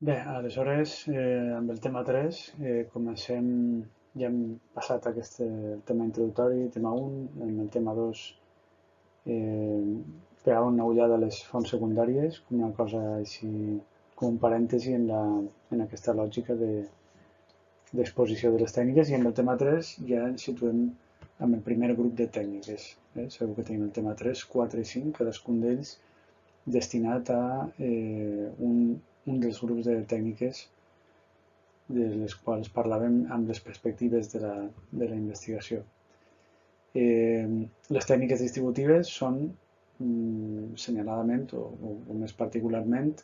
Bé, aleshores, amb el tema 3, comencem, ja hem passat el tema introductori, tema 1, en el tema 2, pegar una ullada a les fonts secundàries, com una cosa així, com un parèntesi en aquesta lògica d'exposició de les tècniques, i en el tema 3 ja ens situem amb el primer grup de tècniques. Sabeu que tenim el tema 3, 4 i 5, cadascun d'ells destinat a un dels grups de tècniques de les quals parlàvem amb les perspectives de la investigació. Les tècniques distributives són senyaladament o més particularment,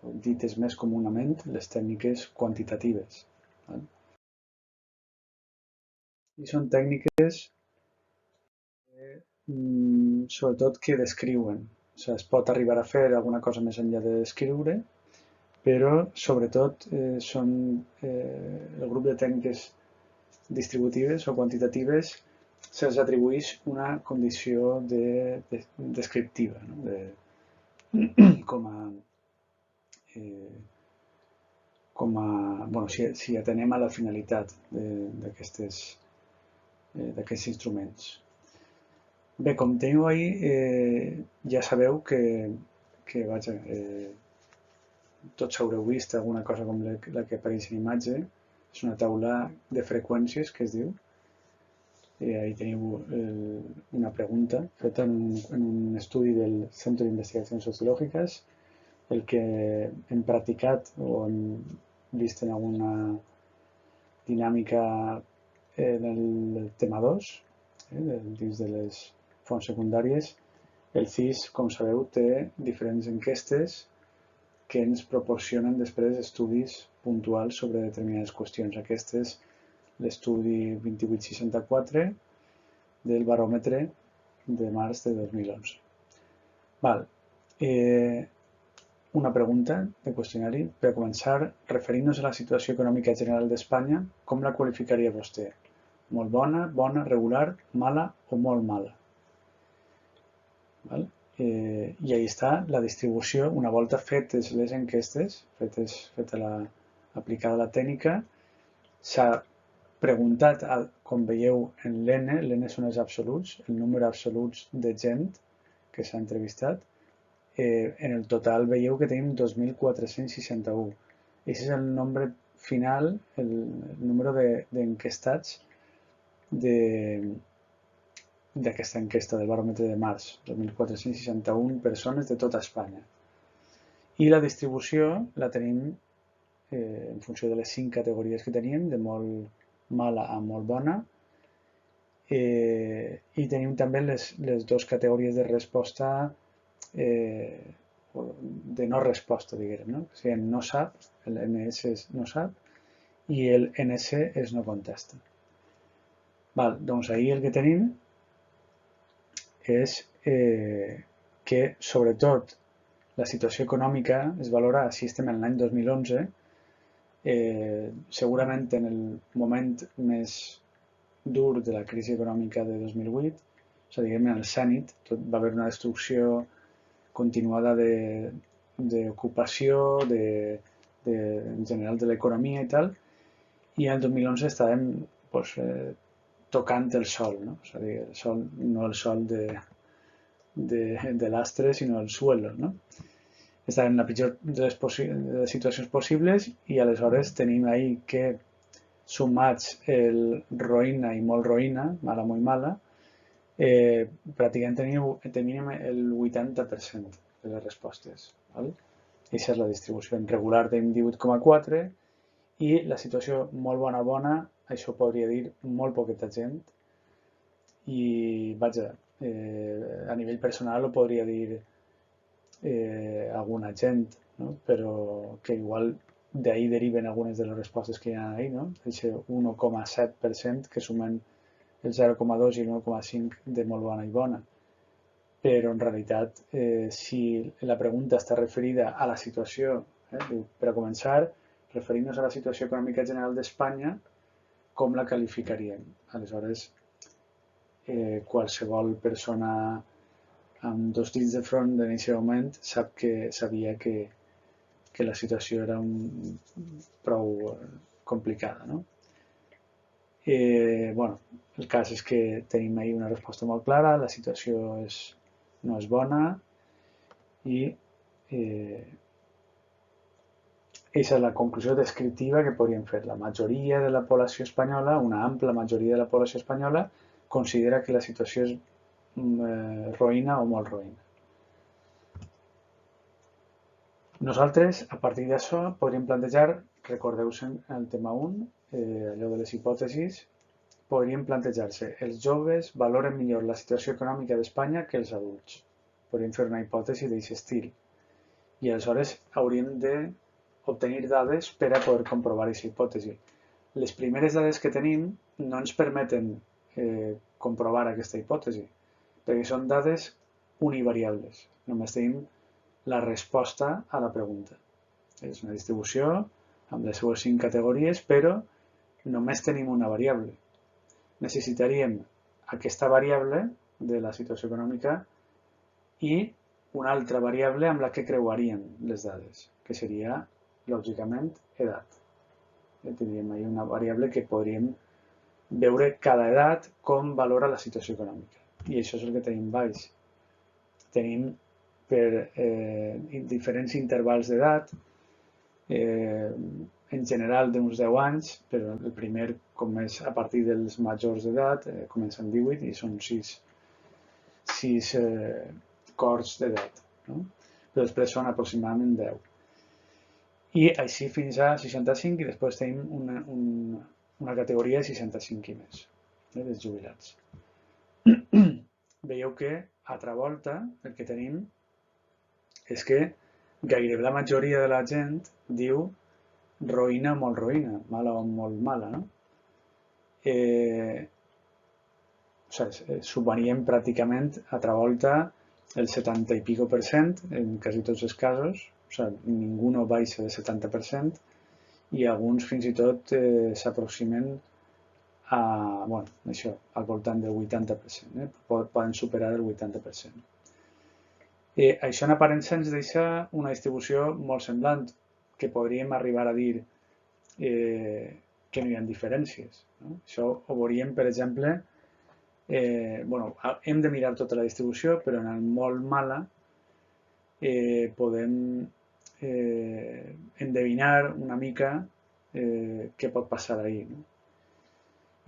o dites més comunament, les tècniques quantitatives. I són tècniques sobretot que descriuen. O sigui, es pot arribar a fer alguna cosa més enllà de descriure, però sobretot són el grup de tècniques distributives o quantitatives se'ls atribueix una condició descriptiva, no? Com a, bueno, si atenem a la finalitat d'aquests instruments. Bé, com teniu ahí, ja sabeu que vaja, tots haureu vist alguna cosa com la que apareix en imatge. És una taula de freqüències, que es diu. Ahí teniu una pregunta feta en un estudi del Centro de Investigacions Sociològiques, el que hem practicat o hem vist en alguna dinàmica en el tema 2, dins de les fonts secundàries. El CIS, com sabeu, té diferents enquestes que ens proporcionen després estudis puntuals sobre determinades qüestions. Aquest és l'estudi 2864 del baròmetre de març de 2011. Val. Una pregunta de qüestionari. Per començar, referint-nos a la situació econòmica general d'Espanya, com la qualificaria vostè? Molt bona, bona, regular, mala o molt mala? Val? I ahí està la distribució. Una volta fetes les enquestes, aplicada la tècnica, s'ha preguntat, com veieu en l'N són els absoluts, el número absoluts de gent que s'ha entrevistat. En el total veieu que tenim 2.461. Aquest és el nombre final, el número d'enquestats d'aquesta enquesta del baròmetre de març, 2.461 persones de tota Espanya. I la distribució la tenim en funció de les 5 categories que teníem, de molt mala a molt bona, i tenim també les dues categories de resposta, de no resposta, diguem, no? O sigui, no sap, el NS és no sap, i el NC és no contesta. Val, doncs ahir el que tenim és que, sobretot, la situació econòmica es valora, si estem en l'any 2011, segurament en el moment més dur de la crisi econòmica de 2008, o sigui, diguem, en el zènit, va haver una destrucció continuada d'ocupació, en general de l'economia i tal, i en el 2011 estàvem tocant el sol, no? És a dir, el sol, no el sol de l'astre, sinó el suelo, no? Estàvem en la pitjor de les situacions possibles i aleshores tenim ahí que, sumats el roïna i molt roïna, mala, molt mala, pràcticament teníem el 80% de les respostes. Val? Aquesta és la distribució. En regular tenim 18,4 i la situació molt bona, bona, això podria dir molt poqueta gent, i vaja, a nivell personal ho podria dir alguna gent, no? Però que igual d'ahí deriven algunes de les respostes que hi ha ahí, no? Aquest 1,7% que sumen el 0,2 i el 1,5 de molt bona i bona. Però en realitat, si la pregunta està referida a la situació, per a començar, referint-nos a la situació econòmica general d'Espanya, com la qualificaríem? Aleshores, qualsevol persona amb dos dits de front en aquest moment sabia que que la situació era prou complicada, no? Bueno, el cas és que tenim ahir una resposta molt clara, la situació no és bona i aquesta és la conclusió descriptiva que podríem fer. La majoria de la població espanyola, una ampla majoria de la població espanyola, considera que la situació és roïna o molt roïna. Nosaltres, a partir d'això, podríem plantejar, recordeu-vos en el tema 1, allò de les hipòtesis, podrien plantejar-se els joves valoren millor la situació econòmica d'Espanya que els adults. Podríem fer una hipòtesi d'aquest estil. I aleshores hauríem d'obtenir dades per a poder comprovar aquesta hipòtesi. Les primeres dades que tenim no ens permeten comprovar aquesta hipòtesi, perquè són dades univariables. Només tenim la resposta a la pregunta. És una distribució amb les seues 5 categories, però només tenim una variable. Necessitaríem aquesta variable de la situació econòmica i una altra variable amb la que creuarien les dades, que seria, lògicament, edat. Tindríem ahí una variable que podríem veure cada edat com valora la situació econòmica. I això és el que tenim baix. Tenim per diferents intervals d'edat, en general d'uns 10 anys, però el primer, com és a partir dels majors d'edat, comença amb 18 i són 6 corts d'edat, no? Però després són aproximadament 10. I així fins a 65 i després tenim una categoria de 65 i més, dels jubilats. Veieu que, altra volta, el que tenim és que gairebé la majoria de la gent diu roïna o molt roïna, mala o molt mala, no? Sumaríem pràcticament altra volta el 70 i pico per cent en quasi tots els casos, ningú no baixa del 70% i alguns fins i tot s'aproximen al voltant del 80%, poden superar el 80%. Això en aparença ens deixa una distribució molt semblant, que podríem arribar a dir que no hi ha diferències. Això ho veuríem, per exemple, hem de mirar tota la distribució, però en el molt mala podem endevinar una mica què pot passar ahí.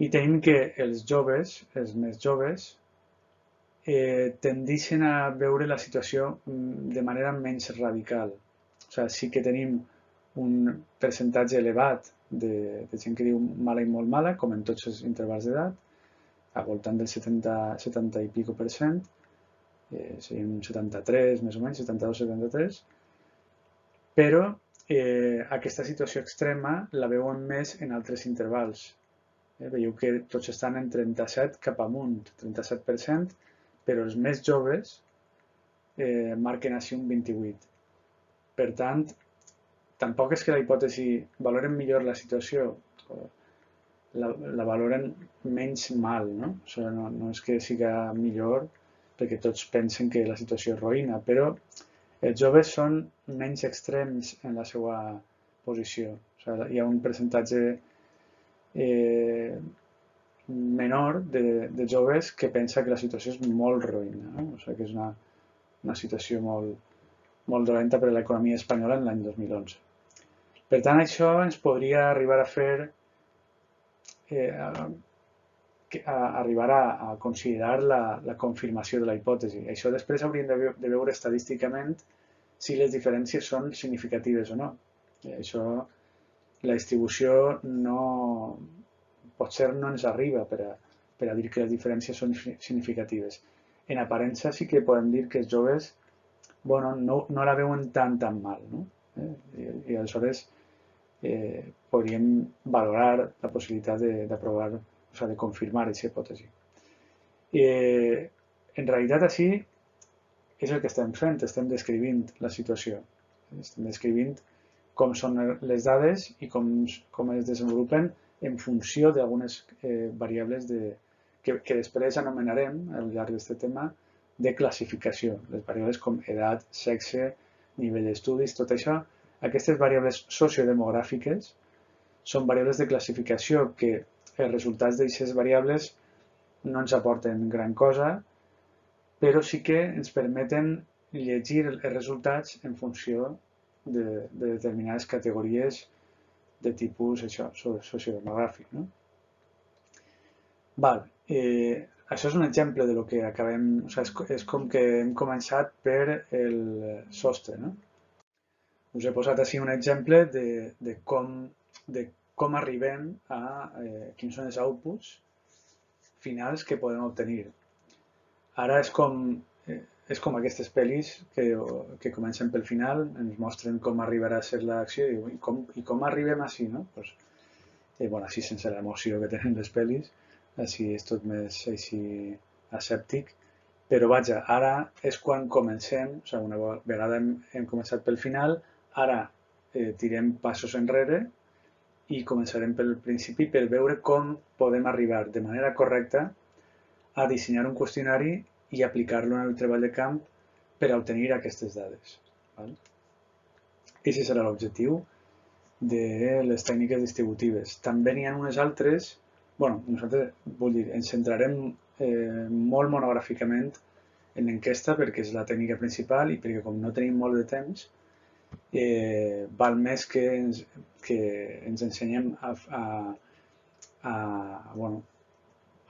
I tenim que els joves, els més joves, tendeixen a veure la situació de manera menys radical. Sí que tenim un percentatge elevat de gent que diu mala i molt mala, com en tots els intervals d'edat, al voltant del 70 i pico per cent, seria un 73 més o menys, 72-73, però aquesta situació extrema la veuen més en altres intervals. Veieu que tots estan en 37 cap amunt, 37%, però els més joves marquen així un 28%. Per tant, tampoc és que la hipòtesi valoren millor la situació, la valoren menys mal, no? No és que siga millor perquè tots pensen que la situació és roïna, però els joves són menys extrems en la seva posició. Hi ha un percentatge menor de joves que pensa que la situació és molt roïna, no? Que és una situació molt dolenta per a l'economia espanyola en l'any 2011. Per tant, això ens podria arribar a fer arribar a considerar la confirmació de la hipòtesi. Això després hauríem de veure estadísticament si les diferències són significatives o no. Això, la distribució potser no ens arriba per a dir que les diferències són significatives. En aparença sí que podem dir que els joves no la veuen tan mal, no? I aleshores podríem valorar la possibilitat d'aprovar, de confirmar aquesta hipòtesi. En realitat, així és el que estem fent, estem descrivint la situació. Estem descrivint com són les dades i com es desenvolupen en funció d'algunes variables que després anomenarem, al llarg d'aquest tema, de classificació. Les variables com edat, sexe, nivell d'estudis, tot això Aquestes variables sociodemogràfiques són variables de classificació que els resultats d'aquestes variables no ens aporten gran cosa, però sí que ens permeten llegir els resultats en funció de determinades categories de tipus sociodemogràfic. No? Val. Això és un exemple de lo que acabem... O sigui, és com que hem començat per el sostre. No? Us he posat així un exemple de com arribem a quins són els outputs finals que podem obtenir. Ara és com aquestes pel·lis que comencen pel final, ens mostren com arribarà a ser l'acció i com arribem així, no? Pues, bueno, així sense l'emoció que tenen les pel·lis, així és tot més així asèptic, però vaja, ara és quan comencem, o sigui, una vegada hem començat pel final, ara tirem passos enrere i començarem pel principi per veure com podem arribar de manera correcta a dissenyar un qüestionari i aplicar-lo en el treball de camp per a obtenir aquestes dades. Aquest serà l'objectiu de les tècniques distributives. També n'hi ha unes altres, nosaltres, vull dir, ens centrarem molt monogràficament en l'enquesta perquè és la tècnica principal i perquè com no tenim molt de temps, val més que ens ensenyem a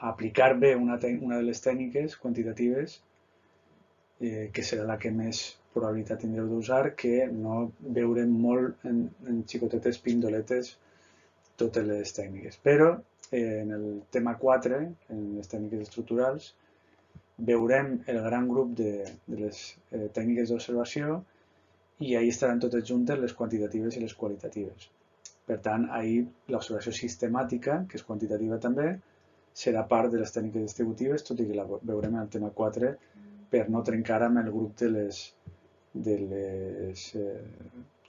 aplicar bé una de les tècniques quantitatives que serà la que més probabilitat tindreu d'usar, que no veurem molt en xicotetes pindoletes totes les tècniques. Però en el tema 4, en les tècniques estructurals, veurem el gran grup de les tècniques d'observació i ahí estaran totes juntes les quantitatives i les qualitatives. Per tant, ahí l'observació sistemàtica, que és quantitativa també, serà part de les tècniques distributives, tot i que la veurem en el tema 4 per no trencar amb el grup de les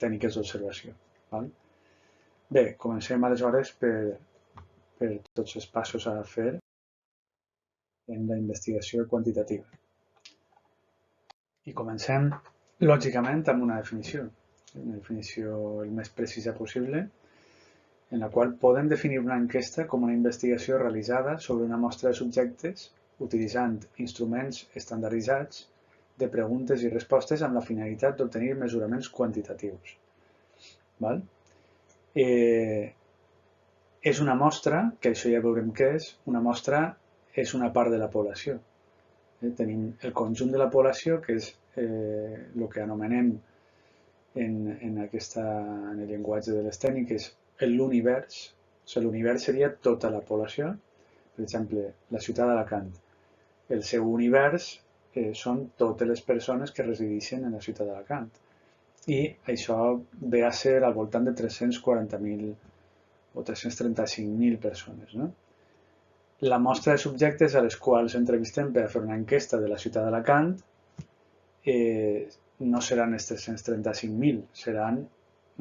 tècniques d'observació. Bé, comencem aleshores per tots els passos a fer en la investigació quantitativa. I comencem, lògicament, amb una definició el més precisa possible, en la qual podem definir una enquesta com una investigació realitzada sobre una mostra de subjectes utilitzant instruments estandarditzats de preguntes i respostes amb la finalitat d'obtenir mesuraments quantitatius. És una mostra, que això ja veurem què és, una mostra és una part de la població. Tenim el conjunt de la població, que és el que anomenem en el llenguatge de les tècniques l'univers. L'univers seria tota la població. Per exemple, la ciutat d'Alacant. El seu univers són totes les persones que resideixen en la ciutat d'Alacant. I això ve a ser al voltant de 340.000 o 335.000 persones. No? La mostra de subjectes a les quals entrevistem per a fer una enquesta de la ciutat d'Alacant no seran els 335.000, seran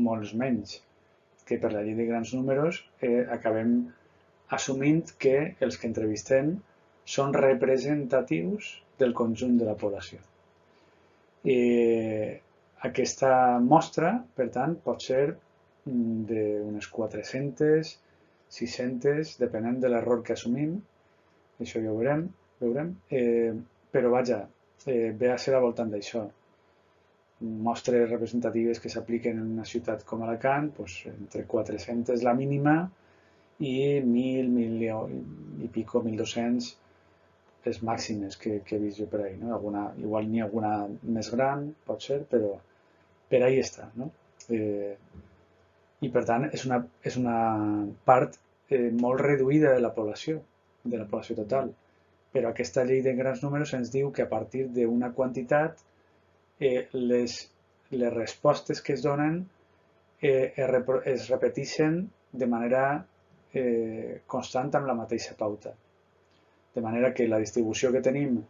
molts menys, que per la llei de grans números acabem assumint que els que entrevistem són representatius del conjunt de la població. Aquesta mostra, per tant, pot ser d'unes 400, 600, depenent de l'error que assumim, això ja ho veurem, però vaja, ve a ser al voltant d'això. Mostres representatives que s'apliquen en una ciutat com Alacant, entre 400 la mínima i 1.000, 1.000 i pico, 1.200 les màximes que he vist jo per ahí. Igual n'hi ha alguna més gran, pot ser, però per ahí està. I per tant és una part molt reduïda de la població total. Però aquesta llei de grans números ens diu que a partir d'una quantitat les respostes que es donen es repeteixen de manera constant amb la mateixa pauta. De manera que la distribució que tenim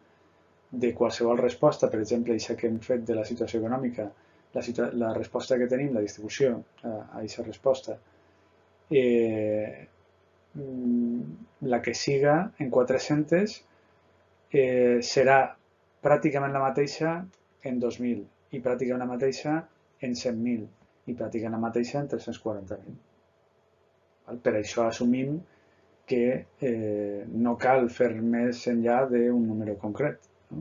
de qualsevol resposta, per exemple, això que hem fet de la situació econòmica, la resposta que tenim, la distribució a aquesta resposta, la que siga en 400 serà pràcticament la mateixa en 2.000 i pràcticament la mateixa en 100.000 i practiquen la mateixa en 340.000. Per això assumim que no cal fer més enllà d'un número concret. No?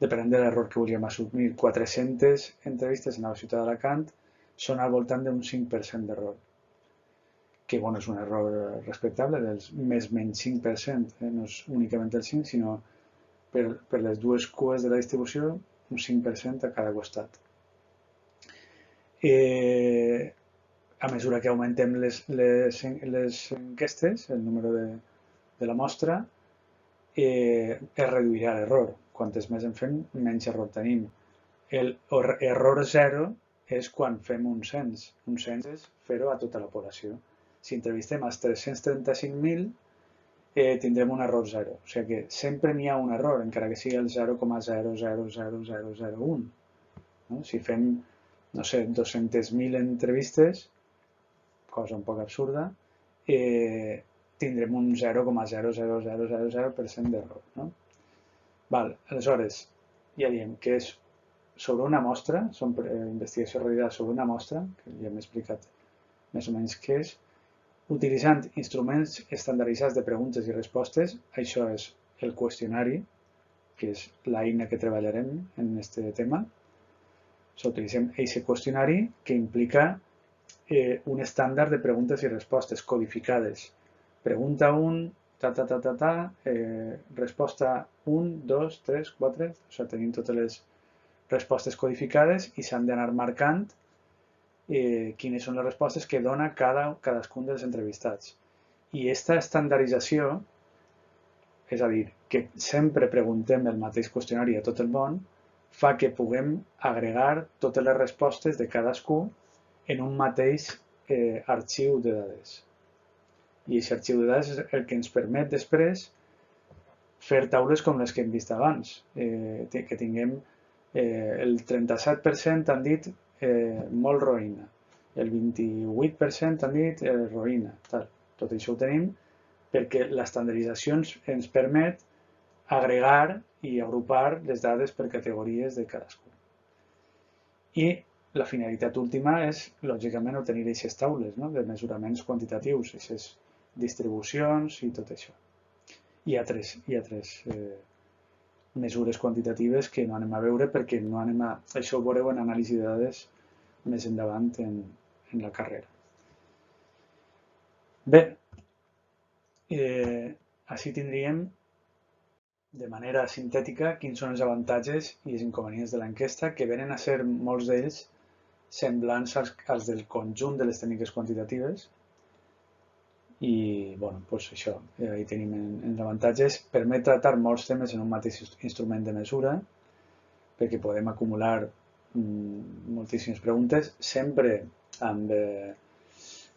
Depenent de l'error que volíem assumir, 400 entrevistes en la ciutat d'Alacant són al voltant d'un 5% d'error, que bueno, és un error respectable, del més menys 5%, no és únicament el 5%, sinó per les dues cues de la distribució, un 5% a cada costat. A mesura que augmentem les enquestes, el número de la mostra, es reduirà l'error. Quantes més en fem, menys error tenim. L'error zero és quan fem un cens. Un cens és fer-ho a tota la població. Si entrevistem als 335.000, tindrem un error zero. O sigui que sempre n'hi ha un error, encara que sigui el 0,000001. No? Si fem, no sé, 200.000 entrevistes, cosa un poc absurda, tindrem un 0,00000% d'error. No? Aleshores, ja diem que és sobre una mostra, són investigació realitzada sobre una mostra, que ja m'he explicat més o menys què és, utilitzant instruments estandarditzats de preguntes i respostes. Això és el qüestionari, que és l'eina que treballarem en aquest tema. Utilitzem aquest qüestionari que implica un estàndard de preguntes i respostes codificades. Pregunta 1, resposta 1, 2, 3, 4, tenim totes les respostes codificades i s'han d'anar marcant quines són les respostes que dona cadascun dels entrevistats. I aquesta estandardització, és a dir, que sempre preguntem el mateix qüestionari a tot el món, fa que puguem agregar totes les respostes de cadascú en un mateix arxiu de dades. I aquest arxiu de dades és el que ens permet després fer taules com les que hem vist abans, que tinguem el 37% han dit molt roïna, el 28% han dit roïna. Tot això ho tenim perquè l'estandardització ens permet agregar i agrupar les dades per categories de cadascú. I la finalitat última és, lògicament, obtenir aquestes taules de mesuraments quantitatius, aquestes distribucions i tot això. Hi ha tres mesures quantitatives que no anem a veure perquè no anem a... Això ho veureu en anàlisi de dades més endavant en la carrera. Bé, així tindríem de manera sintètica quins són els avantatges i els inconvenients de l'enquesta, que venen a ser molts d'ells semblants als del conjunt de les tècniques quantitatives. I, bueno, doncs això, ahí tenim els avantatges. Permet tractar molts temes en un mateix instrument de mesura, perquè podem acumular moltíssimes preguntes, sempre amb,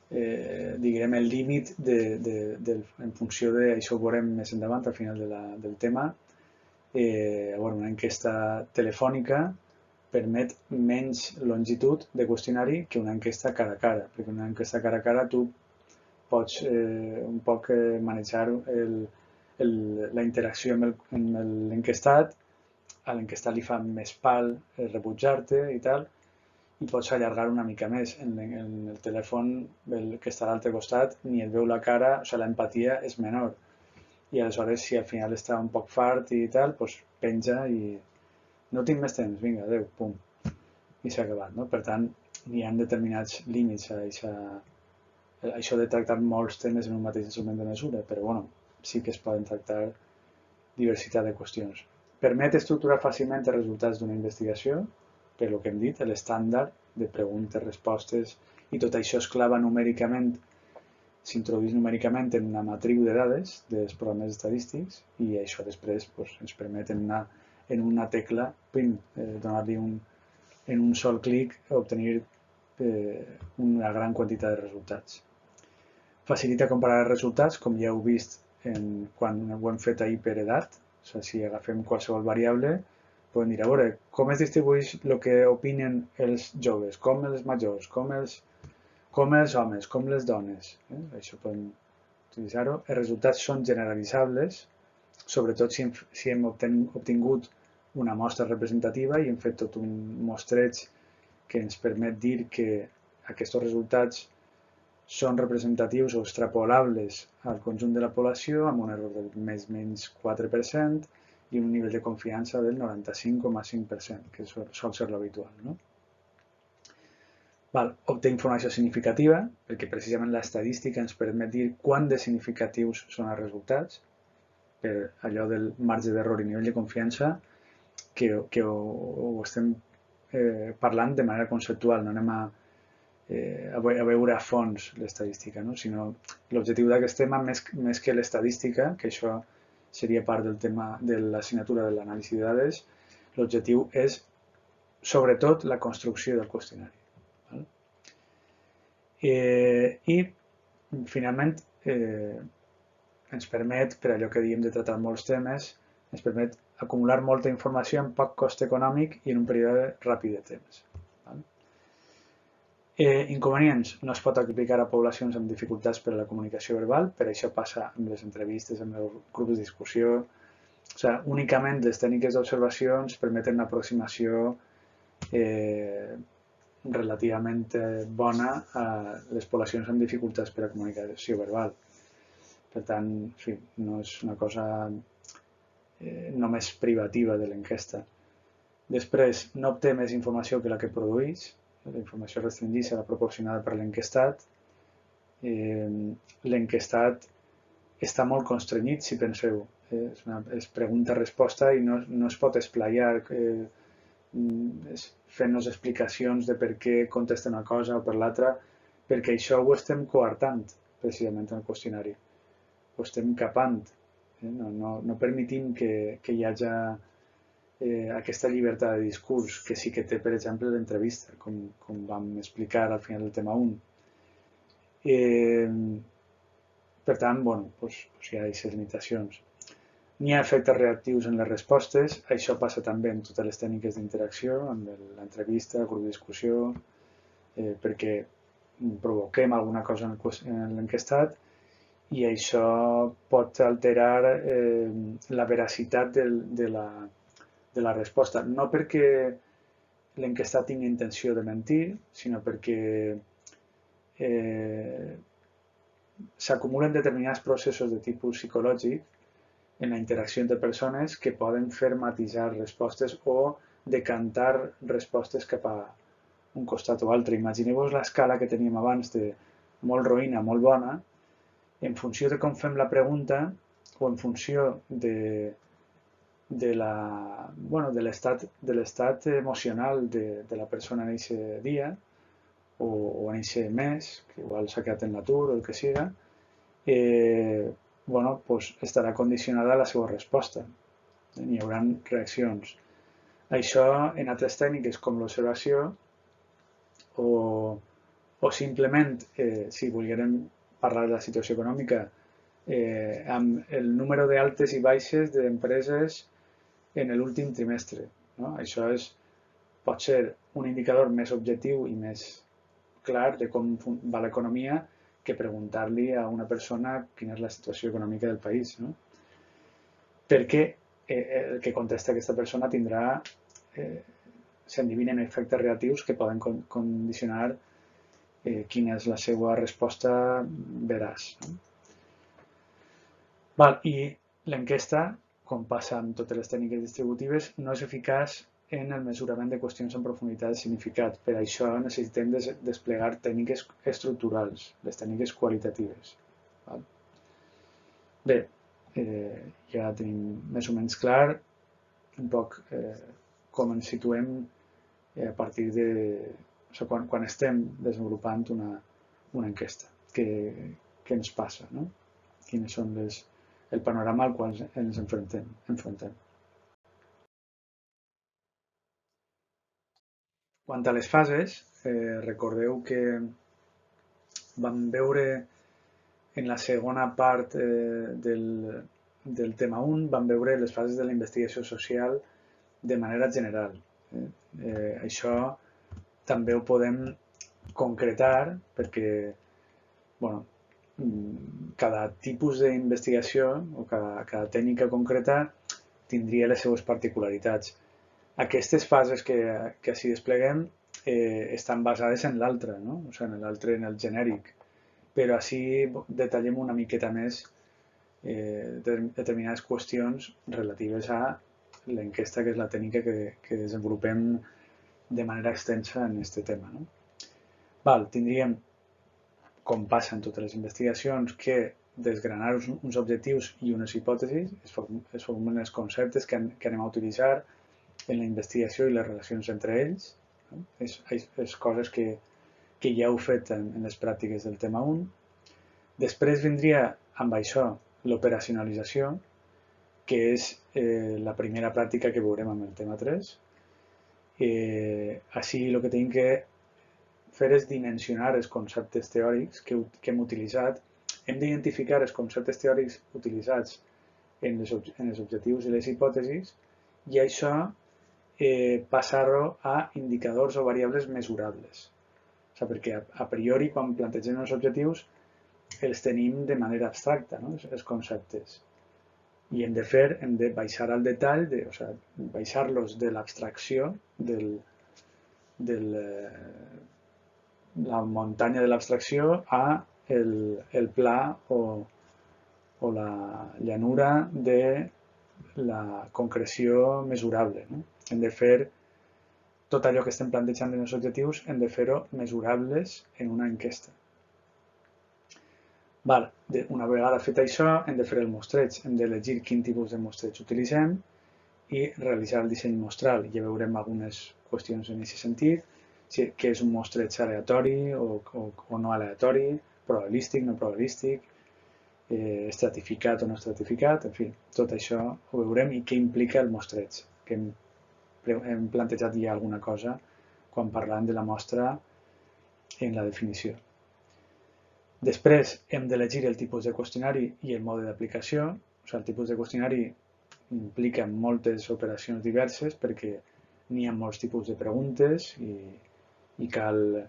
diguem, el límit en funció d'això ho veurem més endavant, al final del tema. Una enquesta telefònica permet menys longitud de qüestionari que una enquesta cara a cara, perquè una enquesta cara a cara tu pots un poc manejar la interacció amb l'enquestat, a l'enquestat li fa més pal rebutjar-te i tal, i pots allargar una mica més. En el telèfon, el que està a l'altre costat, ni et veu la cara, o sigui, l'empatia és menor. I aleshores, si al final està un poc fart i tal, doncs penja i no tinc més temps, vinga, adeu, pum, i s'ha acabat, no? Per tant, n'hi ha determinats límits a això de tractar molts temes en un mateix instrument de mesura, però bueno, sí que es poden tractar diversitat de qüestions. Permet estructurar fàcilment els resultats d'una investigació, per el que hem dit, l'estàndard de preguntes, respostes, i tot això es clava numèricament, s'introdueix numèricament en una matriu de dades dels programes estadístics, i això després ens permet en una tecla donar-li en un sol clic obtenir una gran quantitat de resultats. Facilita comparar els resultats, com ja heu vist quan ho hem fet ahir per edat. O sigui, si agafem qualsevol variable, podem dir, a veure, com es distribueix el que opinen els joves, com els majors, com els homes, com les dones. Això podem utilitzar-ho. Els resultats són generalitzables, sobretot si hem obtingut una mostra representativa i hem fet tot un mostreig que ens permet dir que aquests resultats són representatius o extrapolables al conjunt de la població amb un error del més menys 4% i un nivell de confiança del 95,5%, que sol ser l'habitual, no? Obté informació significativa, perquè precisament l'estadística ens permet dir quant de significatius són els resultats, per allò del marge d'error i nivell de confiança, que ho estem parlant de manera conceptual, no anem a veure a fons l'estadística, no? Sinó l'objectiu d'aquest tema, més que l'estadística, que això seria part del tema de l'assignatura de l'anàlisi de dades, l'objectiu és sobretot la construcció del qüestionari. I finalment ens permet, per allò que diem de tratar molts temes, ens permet acumular molta informació amb poc cost econòmic i en un període ràpid de temps. Inconvenients. No es pot aplicar a poblacions amb dificultats per a la comunicació verbal, per això passa amb les entrevistes, amb els grups de discussió. O sigui, únicament les tècniques d'observació ens permeten una aproximació relativament bona a les poblacions amb dificultats per a comunicació verbal. Per tant, sí, no és una cosa només privativa de l'enquesta. Després, no obté més informació que la que produeix. La informació restringida serà proporcionada per l'enquestat. L'enquestat està molt constrenyit, si penseu. És pregunta-resposta i no es pot esplaiar fent-nos explicacions de per què contesta una cosa o per l'altra, perquè això ho estem coartant, precisament, en el qüestionari. Ho estem capant. No permetim que hi hagi aquesta llibertat de discurs que sí que té, per exemple, l'entrevista, com vam explicar al final del tema 1. Per tant, hi ha aquestes limitacions. N'hi ha efectes reactius en les respostes, això passa també en totes les tècniques d'interacció, amb l'entrevista, el grup de discussió, perquè provoquem alguna cosa en l'enquestat i això pot alterar la veracitat de la resposta. No perquè l'enquestat tingui intenció de mentir, sinó perquè s'acumulen determinats processos de tipus psicològic en la interacció entre persones que poden fer matisar respostes o decantar respostes cap a un costat o altre. Imagineu-vos l'escala que teníem abans de molt roïna, molt bona, en funció de com fem la pregunta o en funció de l'estat emocional de la persona en aquest dia o en aquest mes, que igual s'ha quedat en l'atur o el que siga, estarà condicionada a la seva resposta. Hi haurà reaccions. Això en altres tècniques com l'observació o simplement, si volguérem parlar de la situació econòmica, amb el número d'altes i baixes d'empreses en l'últim trimestre. Això pot ser un indicador més objectiu i més clar de com va l'economia que preguntar-li a una persona quina és la situació econòmica del país. Perquè el que contesta aquesta persona tindrà, s'endevinen efectes reactius que poden condicionar quina és la seva resposta veraç. I l'enquesta, com passa amb totes les tècniques distributives, no és eficaç en el mesurament de qüestions en profunditat de significat. Per això necessitem desplegar tècniques estructurals, les tècniques qualitatives. Bé, ja tenim més o menys clar un poc com ens situem a partir de quan estem desenvolupant una enquesta. Què ens passa? Quines són el panorama al qual ens enfrontem. Quant a les fases, recordeu que vam veure en la segona part del tema 1, vam veure les fases de la investigació social de manera general. Això també ho podem concretar perquè cada tipus d'investigació o cada tècnica concreta tindria les seues particularitats. Aquestes fases que així despleguem estan basades en l'altre, no? O sigui, en l'altre, en el genèric. Però així detallem una miqueta més determinades qüestions relatives a l'enquesta, que és la tècnica que desenvolupem de manera extensa en aquest tema. No? Tindríem, com passa en totes les investigacions, que desgranar uns objectius i unes hipòtesis, es formen els conceptes que anem a utilitzar en la investigació i les relacions entre ells. No? És coses que ja heu fet en les pràctiques del tema 1. Després vindria amb això l'operacionalització, que és la primera pràctica que veurem amb el tema 3. Així el que tenim que fer és dimensionar els conceptes teòrics que hem utilitzat. Hem d'identificar els conceptes teòrics utilitzats en els objectius i les hipòtesis i això passar-ho a indicadors o variables mesurables. O sigui, perquè a priori, quan plantegem els objectius, els tenim de manera abstracta, no? Els conceptes. I hem de baixar al detall, o sigui, baixar-los de l'abstracció, de la muntanya de l'abstracció a el pla o la llanura de la concreció mesurable. No? Hem de fer tot allò que estem plantejant en els objectius, hem de fer-ho mesurables en una enquesta. Una vegada fet això, hem de fer el mostreig, hem d'elegir quin tipus de mostreig utilitzem i realitzar el disseny mostral. Ja veurem algunes qüestions en aquest sentit, què és un mostreig aleatori o no aleatori, probabilístic, no probabilístic, estratificat o no estratificat, en fi, tot això ho veurem i què implica el mostreig, que hem plantejat ja alguna cosa quan parlàvem de la mostra en la definició. Després hem d'elegir el tipus de qüestionari i el mode d'aplicació. O sigui, el tipus de qüestionari implica moltes operacions diverses perquè n'hi ha molts tipus de preguntes i cal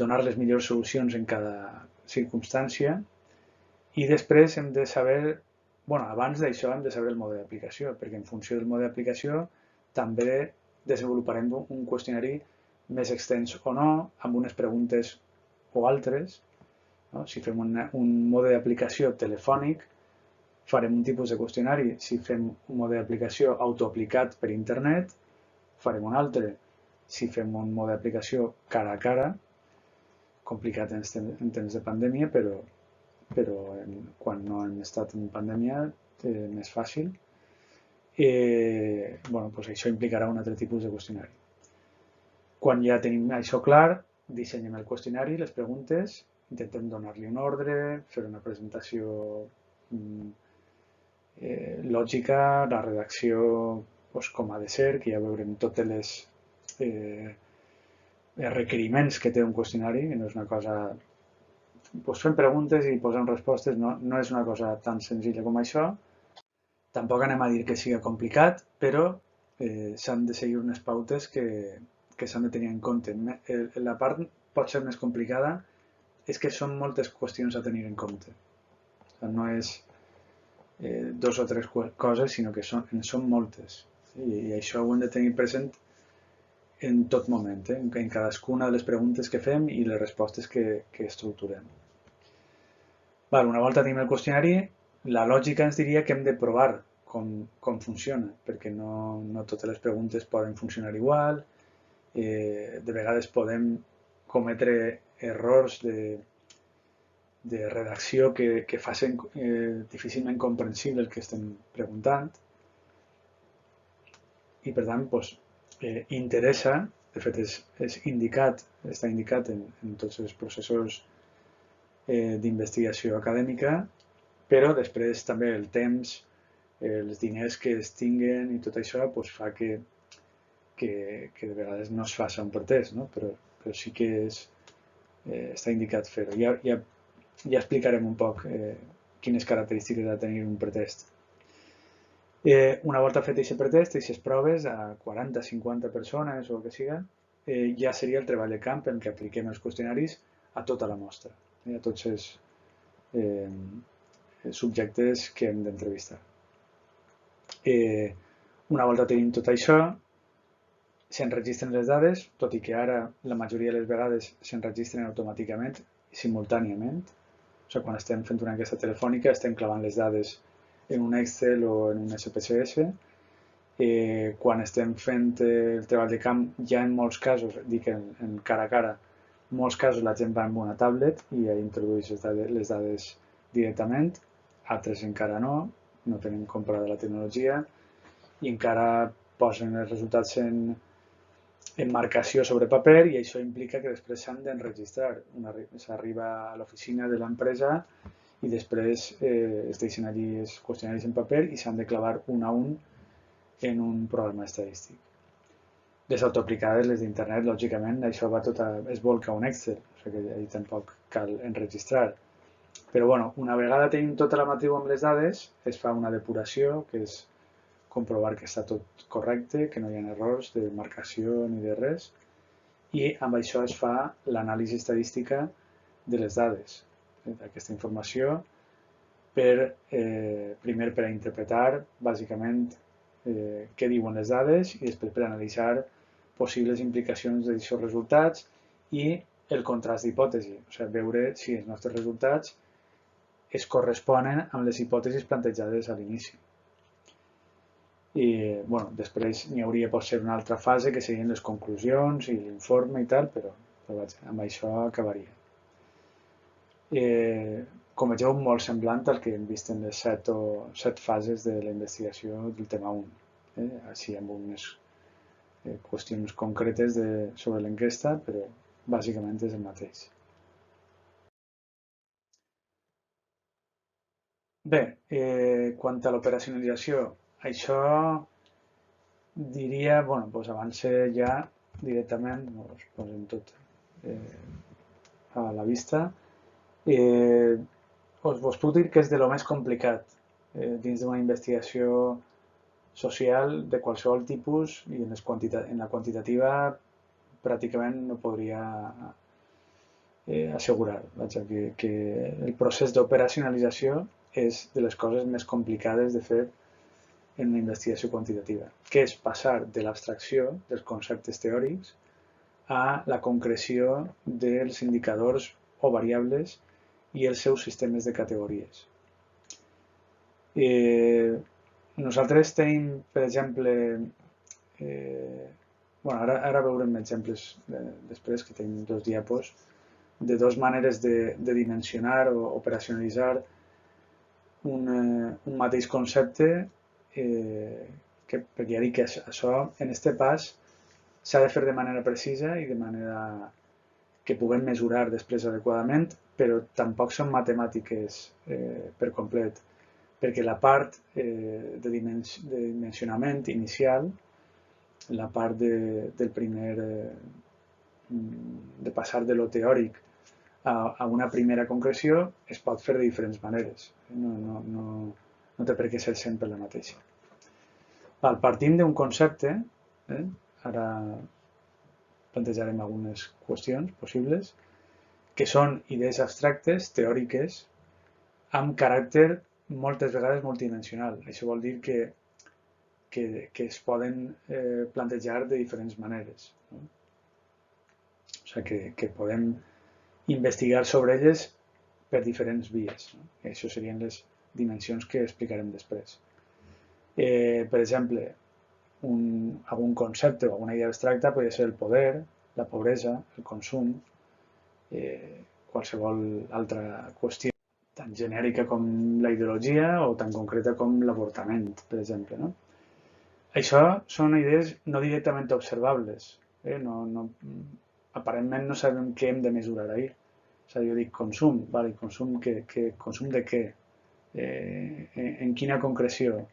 donar les millors solucions en cada circumstància. I després hem de saber, abans d'això hem de saber el mode d'aplicació, perquè en funció del mode d'aplicació també desenvoluparem un qüestionari més extens o no, amb unes preguntes o altres. No? Si fem un mode d'aplicació telefònic, farem un tipus de qüestionari. Si fem un mode d'aplicació autoaplicat per internet, farem un altre. Si fem un mode d'aplicació cara a cara, complicat en temps de pandèmia, però quan no hem estat en pandèmia més fàcil. Doncs això implicarà un altre tipus de qüestionari. Quan ja tenim això clar, dissenyem el qüestionari, les preguntes, intentem donar-li un ordre, fer una presentació lògica, la redacció com ha de ser, que ja veurem tots els requeriments que té un qüestionari, que no és una cosa... fem preguntes i posem respostes, no és una cosa tan senzilla com això. Tampoc anem a dir que sigui complicat, però s'han de seguir unes pautes que s'han de tenir en compte. La part pot ser més complicada és que són moltes qüestions a tenir en compte. No és dos o tres coses, sinó que són moltes. I això ho hem de tenir present en tot moment, en cadascuna de les preguntes que fem i les respostes que estructurem. Una volta tenim el qüestionari, la lògica ens diria que hem de provar com funciona, perquè no totes les preguntes poden funcionar igual, de vegades podem cometre errors de redacció que facin difícilment comprensible el que estem preguntant i per tant interessa, de fet està indicat en tots els processos d'investigació acadèmica, però després també el temps, els diners que es tinguen i tot això fa que de vegades no es faci un pretest, no? Però sí que està indicat fer-ho. Ja explicarem un poc quines característiques ha de tenir un pretest. Una volta fet aquest pretest, aquestes proves a 40-50 persones o el que siga, ja seria el treball de camp en què apliquem els qüestionaris a tota la mostra, a tots els subjectes que hem d'entrevistar. Una volta tenim tot això, s'enregistren les dades, tot i que ara la majoria de les vegades s'enregistren automàticament i simultàniament. O sigui, quan estem fent una enquesta telefònica estem clavant les dades en un Excel o en un SPSS. Quan estem fent el treball de camp, ja en molts casos, dic en cara a cara, en molts casos la gent va amb una tablet i introdueix les dades directament, altres encara no tenen comprada la tecnologia i encara posen els resultats en marcació sobre paper i això implica que després s'han d'enregistrar. S'arriba a l'oficina de l'empresa i després es deixen allí els qüestionaris en paper i s'han de clavar un a un en un programa estadístic. Les autoaplicades, les d'internet, lògicament, això va tot es volca a un Excel, o sigui que allà tampoc cal enregistrar. Però bueno, una vegada tenim tota la matriu amb les dades, es fa una depuració, que és comprovar que està tot correcte, que no hi ha errors de marcació ni de res, i amb això es fa l'anàlisi estadística de les dades, d'aquesta informació, primer per a interpretar, bàsicament, què diuen les dades i després per analitzar possibles implicacions d'aquests resultats i el contrast d'hipòtesi, o sigui, veure si els nostres resultats es corresponen amb les hipòtesis plantejades a l'inici. I bueno, després n'hi hauria potser una altra fase que serien les conclusions i l'informe i tal, però vaja, amb això acabaria. Com vegeu, molt semblant al que hem vist en les 7 fases de la investigació del tema 1. Així amb unes qüestions concretes sobre l'enquesta, però bàsicament és el mateix. Bé, quant a l'operacionalització, això diria, bueno, doncs avance ja directament, us posem tot a la vista. Us puc dir que és de lo més complicat dins d'una investigació social de qualsevol tipus i en la quantitativa pràcticament no podria assegurar que el procés d'operacionalització és de les coses més complicades de fer en una investigació quantitativa, que és passar de l'abstracció dels conceptes teòrics a la concreció dels indicadors o variables i els seus sistemes de categories. Nosaltres tenim, per exemple, ara veurem exemples després, que tenim 2 diapos, de 2 maneres de dimensionar o operacionalitzar un mateix concepte, perquè ja dic que això, en aquest pas, s'ha de fer de manera precisa i de manera que puguem mesurar després adequadament, però tampoc són matemàtiques per complet, perquè la part de dimensionament inicial, la part del primer, de passar de lo teòric a una primera concreció, es pot fer de diferents maneres. No té per què ser sempre la mateixa. Partim d'un concepte, ara plantejarem algunes qüestions possibles, que són idees abstractes, teòriques, amb caràcter moltes vegades multidimensional. Això vol dir que es poden plantejar de diferents maneres. O sigui, que podem investigar sobre elles per diferents vies. Això serien les dimensions que explicarem després. Per exemple, algun concepte o alguna idea abstracta podria ser el poder, la pobresa, el consum, qualsevol altra qüestió tan genèrica com la ideologia o tan concreta com l'avortament, per exemple. Això són idees no directament observables. Aparentment no sabem què hem de mesurar ahir. O sigui, jo dic consum, vale, consum de què? En quina concreció?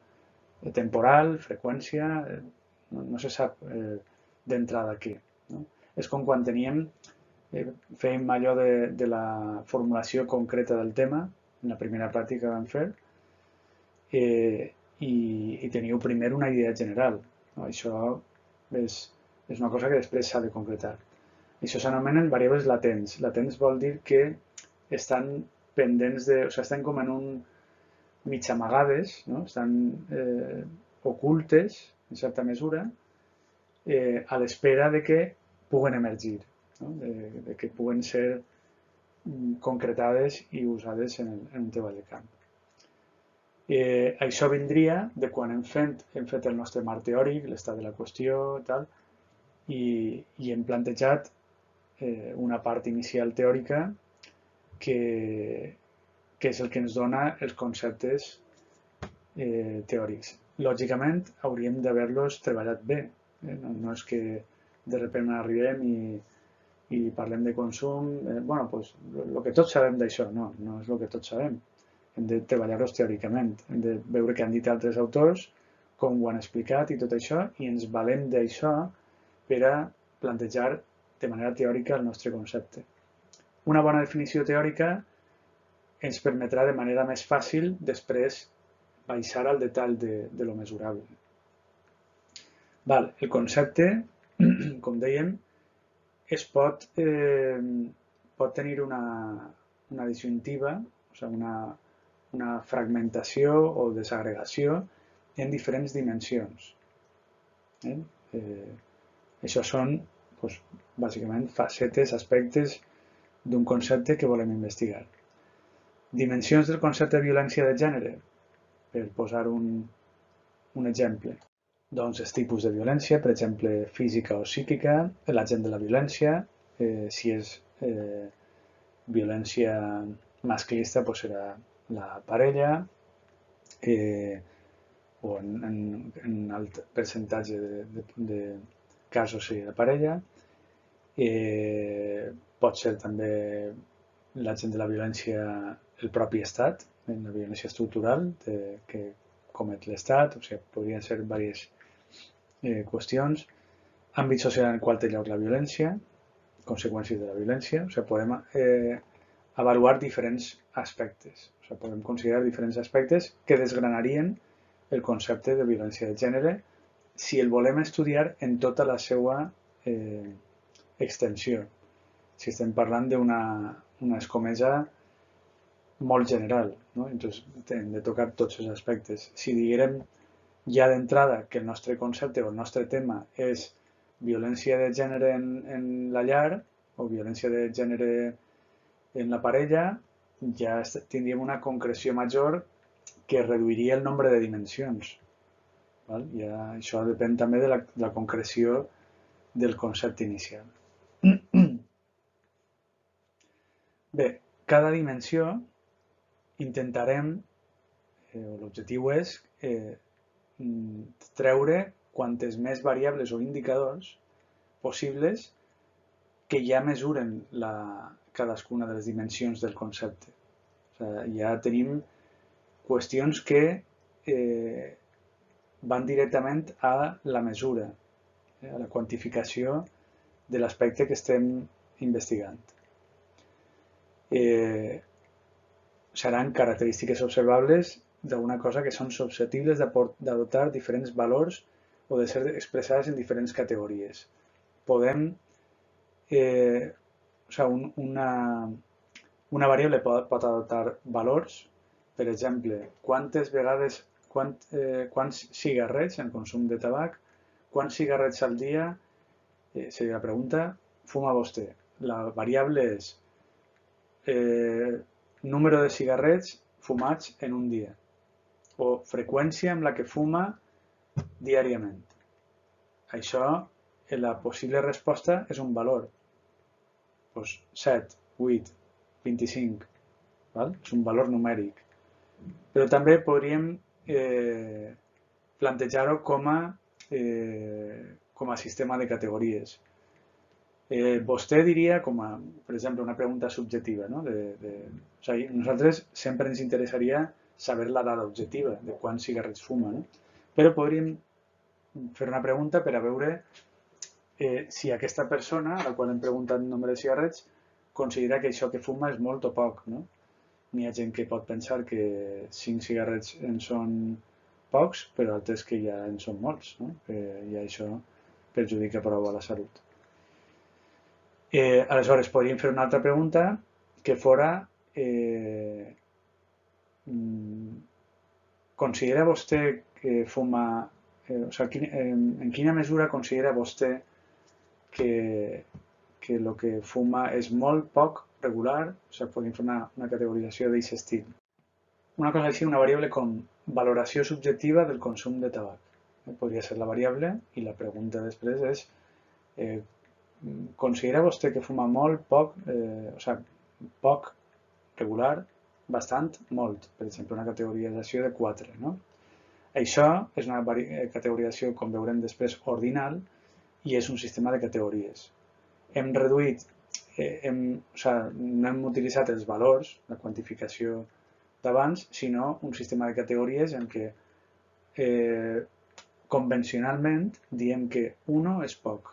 Temporal, freqüència, no se sap d'entrada què. És com quan fèiem allò de la formulació concreta del tema, en la primera pràctica que vam fer, i teniu primer una idea general. Això és una cosa que després s'ha de concretar. Això s'anomenen variables latents. Latents vol dir que estan pendents o sigui, estan com en un mig amagades, estan ocultes, en certa mesura, a l'espera de que puguen emergir, no? de que puguen ser concretades i usades en un treball de camp. Això vindria de quan hem fet el nostre marc teòric, l'estat de la qüestió, tal, i hem plantejat una part inicial teòrica que és el que ens dona els conceptes teòrics. Lògicament, hauríem d'haver-los treballat bé. No és que de sobte arribem i parlem de consum. Bueno, doncs, el que tots sabem d'això, no és el que tots sabem. Hem de treballar-los teòricament. Hem de veure què han dit altres autors, com ho han explicat i tot això, i ens valem d'això per a plantejar de manera teòrica el nostre concepte. Una bona definició teòrica ens permetrà de manera més fàcil després baixar al detall de lo mesurable. El concepte, com dèiem, pot tenir una disjuntiva, o sigui, una fragmentació o desagregació en diferents dimensions. Això són, bàsicament, facetes, aspectes d'un concepte que volem investigar. Dimensions del concepte de violència de gènere, per posar un exemple. Doncs els tipus de violència, per exemple, física o psíquica, l'agent de la violència, si és violència masclista, doncs serà la parella, o en alt percentatge de casos seria la parella. Pot ser també l'agent de la violència el propi estat, la violència estructural que comet l'estat, o sigui, podrien ser diverses qüestions. Àmbit social en el qual té lloc la violència, conseqüències de la violència, o sigui, podem avaluar diferents aspectes, o sigui, podem considerar diferents aspectes que desgranarien el concepte de violència de gènere si el volem estudiar en tota la seva extensió. Si estem parlant d'una escomesa molt general, no? Entonces hem de tocar tots els aspectes. Si diguérem ja d'entrada que el nostre concepte o el nostre tema és violència de gènere en la llar o violència de gènere en la parella, ja tindríem una concreció major que reduiria el nombre de dimensions. Ja, això depèn també de la concreció del concepte inicial. Bé, cada dimensió intentarem, l'objectiu és treure quantes més variables o indicadors possibles que ja mesuren cadascuna de les dimensions del concepte. O sigui, ja tenim qüestions que van directament a la mesura, a la quantificació de l'aspecte que estem investigant. Seran característiques observables d'una cosa que són susceptibles d'adoptar diferents valors o de ser expressades en diferents categories. Podem, una variable pot adoptar valors, per exemple, quants cigarrets en consum de tabac, quants cigarrets al dia, seria la pregunta, fuma vostè. La variable és número de cigarrets fumats en un dia o freqüència amb la que fuma diàriament. Això, la possible resposta és un valor. Doncs 7, 8, 25. És un valor numèric. Però també podríem plantejar-ho com a sistema de categories. Vostè diria, per exemple, una pregunta subjectiva, no? O sigui, nosaltres sempre ens interessaria saber la dada objectiva de quants cigarrets fuma, no? Però podríem fer una pregunta per a veure si aquesta persona, a la qual hem preguntat el nombre de cigarrets, considera que això que fuma és molt o poc, no? N'hi ha gent que pot pensar que 5 cigarrets en són pocs, però altres que ja en són molts, no? I això perjudica prou a la salut. Aleshores, podríem fer una altra pregunta que fora considera vostè que fuma en quina mesura considera vostè que el que fuma és molt, poc, regular? O sigui, podem fer una categorització d'aquest estil. Una cosa així, una variable com valoració subjectiva del consum de tabac. Podria ser la variable i la pregunta després és considera vostè que fuma molt, poc, o sigui, poc, regular, bastant, molt. Per exemple, una categorització de 4, no? Això és una categorització, com veurem després, ordinal i és un sistema de categories. Hem reduït, o sigui, no hem utilitzat els valors, la quantificació d'abans, sinó un sistema de categories en què convencionalment diem que 1 és poc.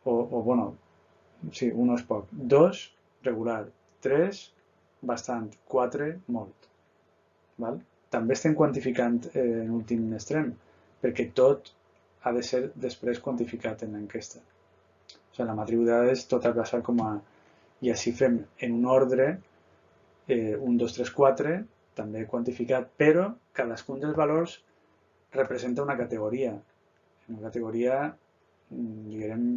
Bueno, sí, 1 és poc. 2, regular. 3, bastant. 4, molt. Val? També estem quantificant en últim extrem, perquè tot ha de ser després quantificat en l'enquesta. O sigui, la matriu de dades tot ha de passar com a... I així fem en un ordre 1, 2, 3, 4, també quantificat, però cadascun dels valors representa una categoria. Una categoria, diguem,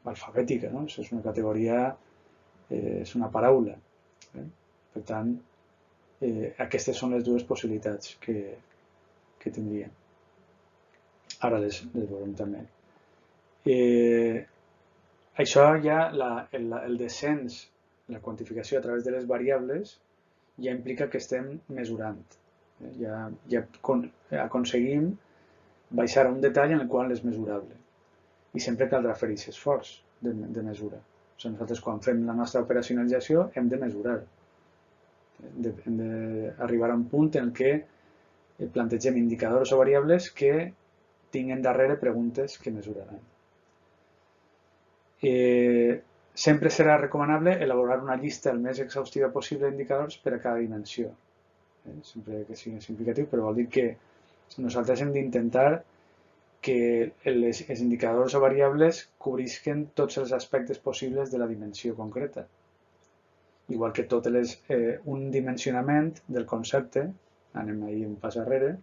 alfabètica, no? És una categoria, és una paraula. Per tant, aquestes són les dues possibilitats que tindria. Ara les veurem també. Això ja, el descens, la quantificació a través de les variables, ja implica que estem mesurant. Ja aconseguim baixar a un detall en el qual és mesurable. I sempre caldrà fer aquest esforç de mesura. O sigui, nosaltres quan fem la nostra operacionalització hem de mesurar. Hem d'arribar a un punt en què plantegem indicadors o variables que tinguin darrere preguntes que mesuraran. Sempre serà recomanable elaborar una llista el més exhaustiva possible d'indicadors per a cada dimensió. Sempre que sigui significatiu, però vol dir que nosaltres hem d'intentar que els indicadors o variables cobrisquen tots els aspectes possibles de la dimensió concreta. Igual que tot un dimensionament del concepte, anem ahir un pas arrere,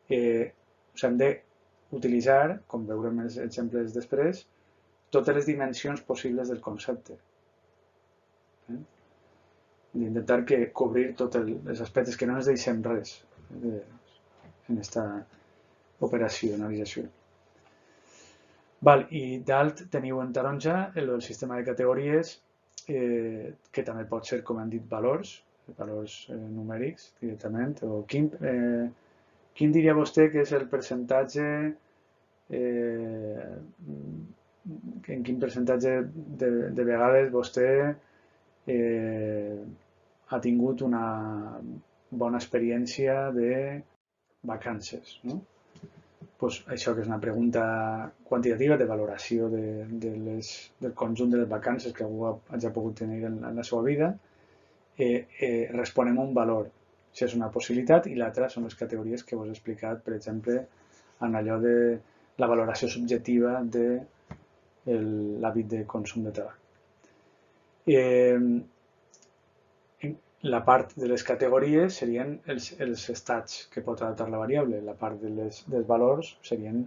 s'han d'utilitzar, com veurem els exemples després, totes les dimensions possibles del concepte. D'intentar cobrir tots els aspectes, que no ens deixem res en aquesta operacionalització. I dalt teniu en taronja el sistema de categories, que també pot ser, com hem dit, valors numèrics directament. Quin diria vostè que és el percentatge, en quin percentatge de vegades vostè ha tingut una bona experiència de vacances, no? Això que és una pregunta quantitativa de valoració del conjunt de les vacances que algú hagi pogut tenir en la seva vida, responem a un valor. Això és una possibilitat i l'altra són les categories que us he explicat, per exemple, en allò de la valoració subjectiva de l'hàbit de consum de tabac. La part de les categories serien els estats que pot adaptar la variable. La part dels valors serien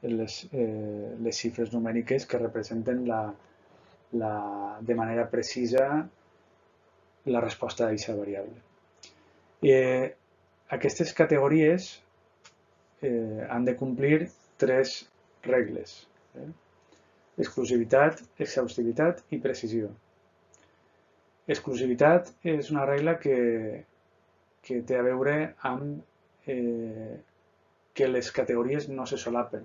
les xifres numèriques que representen de manera precisa la resposta a aquesta variable. Aquestes categories han de complir 3 regles: exclusivitat, exhaustivitat i precisió. Exclusivitat és una regla que té a veure amb que les categories no se solapen. O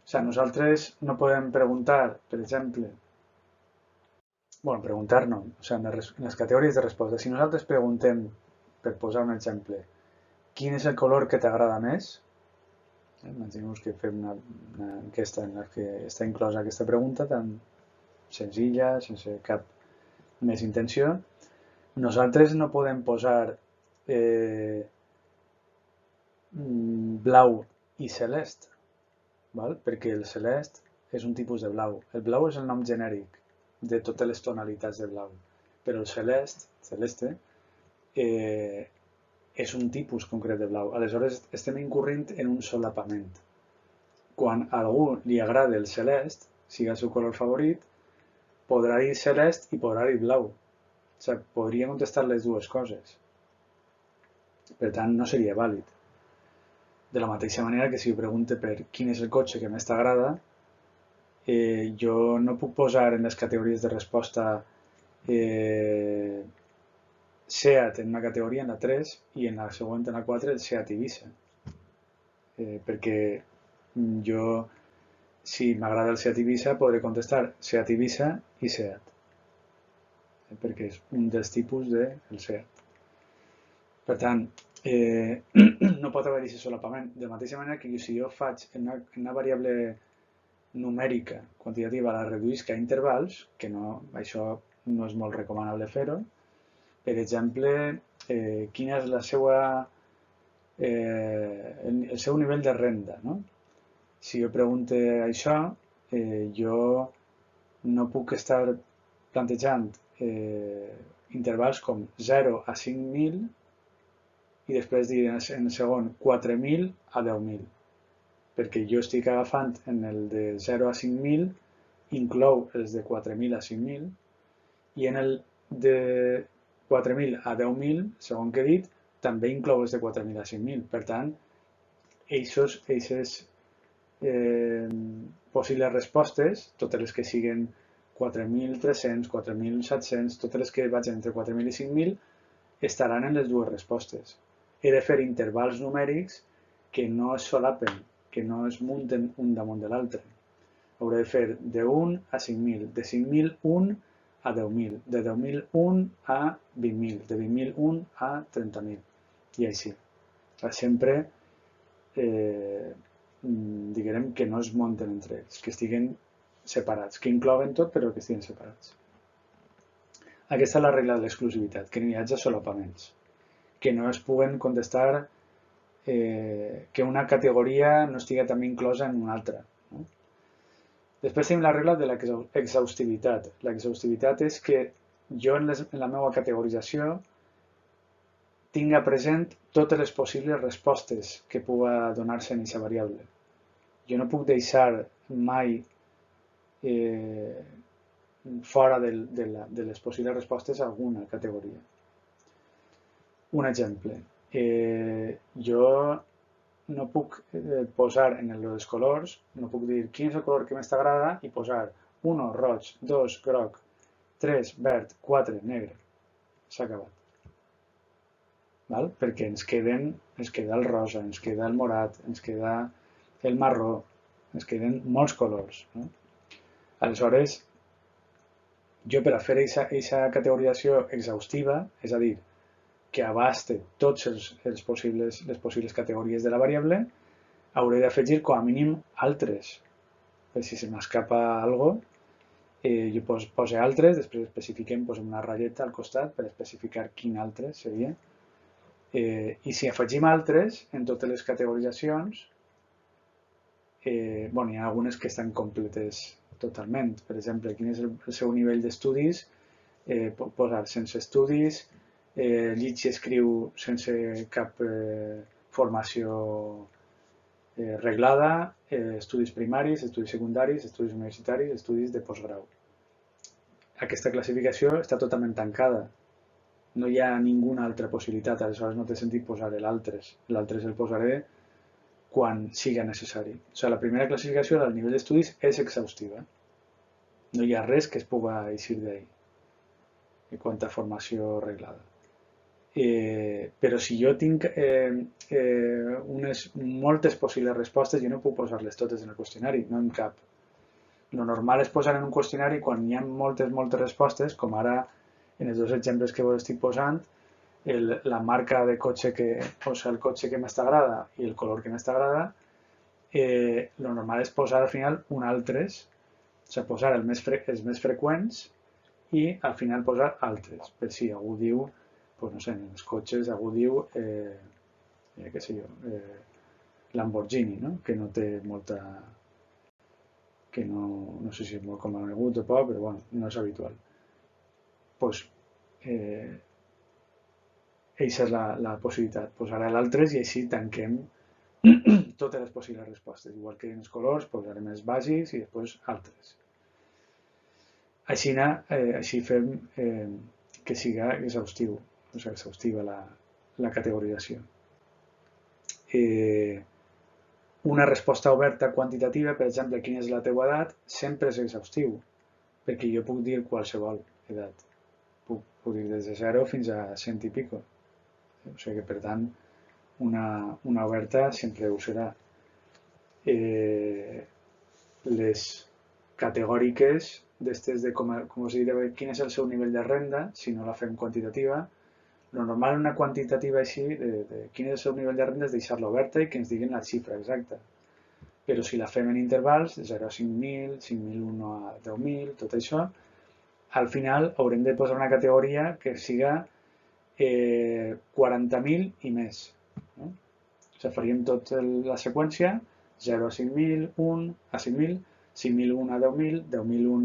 sigui, nosaltres no podem preguntar, per exemple, preguntar no, o sigui, en les categories de resposta, si nosaltres preguntem, per posar un exemple, quin és el color que t'agrada més, imagineu que fem una enquesta en la que està inclosa aquesta pregunta tan senzilla, sense cap més intenció, nosaltres no podem posar blau i celest, perquè el celest és un tipus de blau. El blau és el nom genèric de totes les tonalitats de blau, però el celeste és un tipus concret de blau. Aleshores estem incorrent en un solapament. Quan a algú li agrada el celest, sigui el seu color favorit, podrà dir celest i podrà dir blau. O sigui, podria contestar les dues coses. Per tant, no seria vàlid. De la mateixa manera que si jo pregunto per quin és el cotxe que més t'agrada, jo no puc posar en les categories de resposta Seat en una categoria, en la 3, i en la següent, en la 4, el Seat Ibiza. Perquè jo, si m'agrada el Seat Ibiza, podré contestar Seat Ibiza i Seat. Perquè és un dels tipus del Seat. Per tant, no pot haver-hi solapament. De la mateixa manera que si jo faig en una variable numèrica quantitativa la reduïsc a intervals, que no, això no és molt recomanable fer-ho. Per exemple, quin és la seva, el seu nivell de renda, no? Si jo pregunto això, jo no puc estar plantejant intervals com 0 a 5.000 i després dir en el segon 4.000 a 10.000, perquè jo estic agafant en el de 0 a 5.000, inclou els de 4.000 a 5.000, i en el de 4.000 a 10.000, segons que he dit, també inclou els de 4.000 a 5.000. Per tant, aquestes possibles respostes, totes les que siguin 4.300, 4.700, totes les que vagin entre 4.000 i 5.000, estaran en les dues respostes. He de fer intervals numèrics que no es solapen, que no es munten un damunt de l'altre. Hauré de fer de 1 a 5.000, de 5.000 1 a 10.000, de 10.000 1 a 20.000, de 20.000 1 a 30.000, i així. Sempre diguem que no es munten entre ells, que estiguen separats, que inclouen tot però que estiguin separats. Aquesta és la regla de l'exclusivitat, que no hi hagi solapaments, que no es puguen contestar, que una categoria no estigui també inclosa en una altra. No? Després tenim la regla de l'exhaustivitat. L'exhaustivitat és que jo en la meva categorització tinga present totes les possibles respostes que pugui donar-se en aquesta variable. Jo no puc deixar mai fora de les possibles respostes alguna categoria. Un exemple. Jo no puc posar en els colors, no puc dir quin és el color que més t'agrada i posar 1 roig, 2 groc, 3 verd, 4 negre. S'ha acabat. Val? Perquè ens queda el rosa, ens queda el morat, ens queda el marró, ens queden molts colors. No? Aleshores, jo per a fer aquesta categorització exhaustiva, és a dir, que abaste tots les possibles categories de la variable, hauré d'afegir com a mínim altres. Per si se m'escapa alguna cosa, jo poso altres, després especifiquem, posem una ratlleta al costat per especificar quin altre seria. I si afegim altres en totes les categoritzacions, hi ha algunes que estan completes totalment. Per exemple, quin és el seu nivell d'estudis, pot posar sense estudis, llig i escriu sense cap formació reglada, estudis primaris, estudis secundaris, estudis universitaris, estudis de postgrau. Aquesta classificació està totalment tancada. No hi ha ninguna altra possibilitat, aleshores no té sentit posar l'altres. L'altres el posaré quan siga necessari. O sigui, la primera classificació del nivell d'estudis és exhaustiva. No hi ha res que es pugui eixir d'ahí en quant a formació reglada. Però si jo tinc moltes possibles respostes, jo no puc posar-les totes en el qüestionari, no en cap. Lo normal és posar en un qüestionari quan hi ha moltes respostes, com ara en els dos exemples que vos estic posant, la marca de cotxe el cotxe que més t'agrada i el color que més t'agrada, lo normal és posar al final un altres, o sigui, posar els més freqüents i al final posar altres, per si algú diu, pues no sé, en els cotxes algú diu, què sé jo, Lamborghini, no? Que no té molta, que no sé si és molt conegut o poc, però bueno, no és habitual. Pues Eixa és la possibilitat. Posarà l'altres i així tanquem totes les possibles respostes. Igual que en els colors, posarem els bàsics i després altres. Així fem que siga exhaustiu, o sigui, exhaustiva la categorització. Una resposta oberta quantitativa, per exemple, quina és la teva edat, sempre és exhaustiu, perquè jo puc dir qualsevol edat. Puc dir des de 0 fins a 100 i pico. O sigui que, per tant, una oberta sempre ho serà. Les categòriques d'estes de com us diré, quin és el seu nivell de renda, si no la fem quantitativa, lo normal en una quantitativa així, de quin és el seu nivell de renda, és deixar-la oberta i que ens diguin la xifra exacta. Però si la fem en intervals, de 0 a 5.000, 5.001 a 10.000, tot això, al final haurem de posar una categoria que siga 40.000 i més. No? O sigui, faríem tota la seqüència, 0 a 5.000, 1 a 5.000, 5.001 a 10.000, 10.001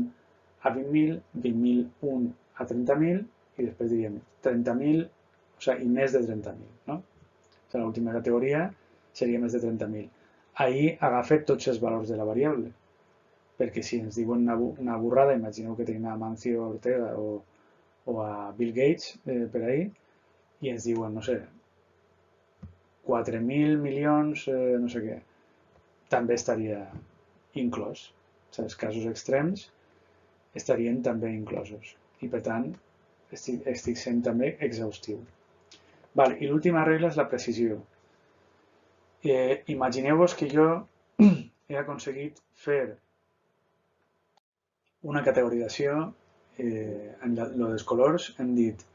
a 20.000, 20.001 a 30.000 i després diríem 30.000, o sigui, i més de 30.000. No? O sigui, l'última categoria seria més de 30.000. Ahir agafa tots els valors de la variable, perquè si ens diuen una burrada, imagineu que tenim a Mancio Ortega o a Bill Gates per ahir, i ens diuen, no sé, 4.000 milions, no sé què, també estaria inclòs. O sigui, els casos extrems estarien també inclosos. I per tant, estic sent també exhaustiu. Vale, i l'última regla és la precisió. Imagineu-vos que jo he aconseguit fer una categorització en lo dels colors. Hem dit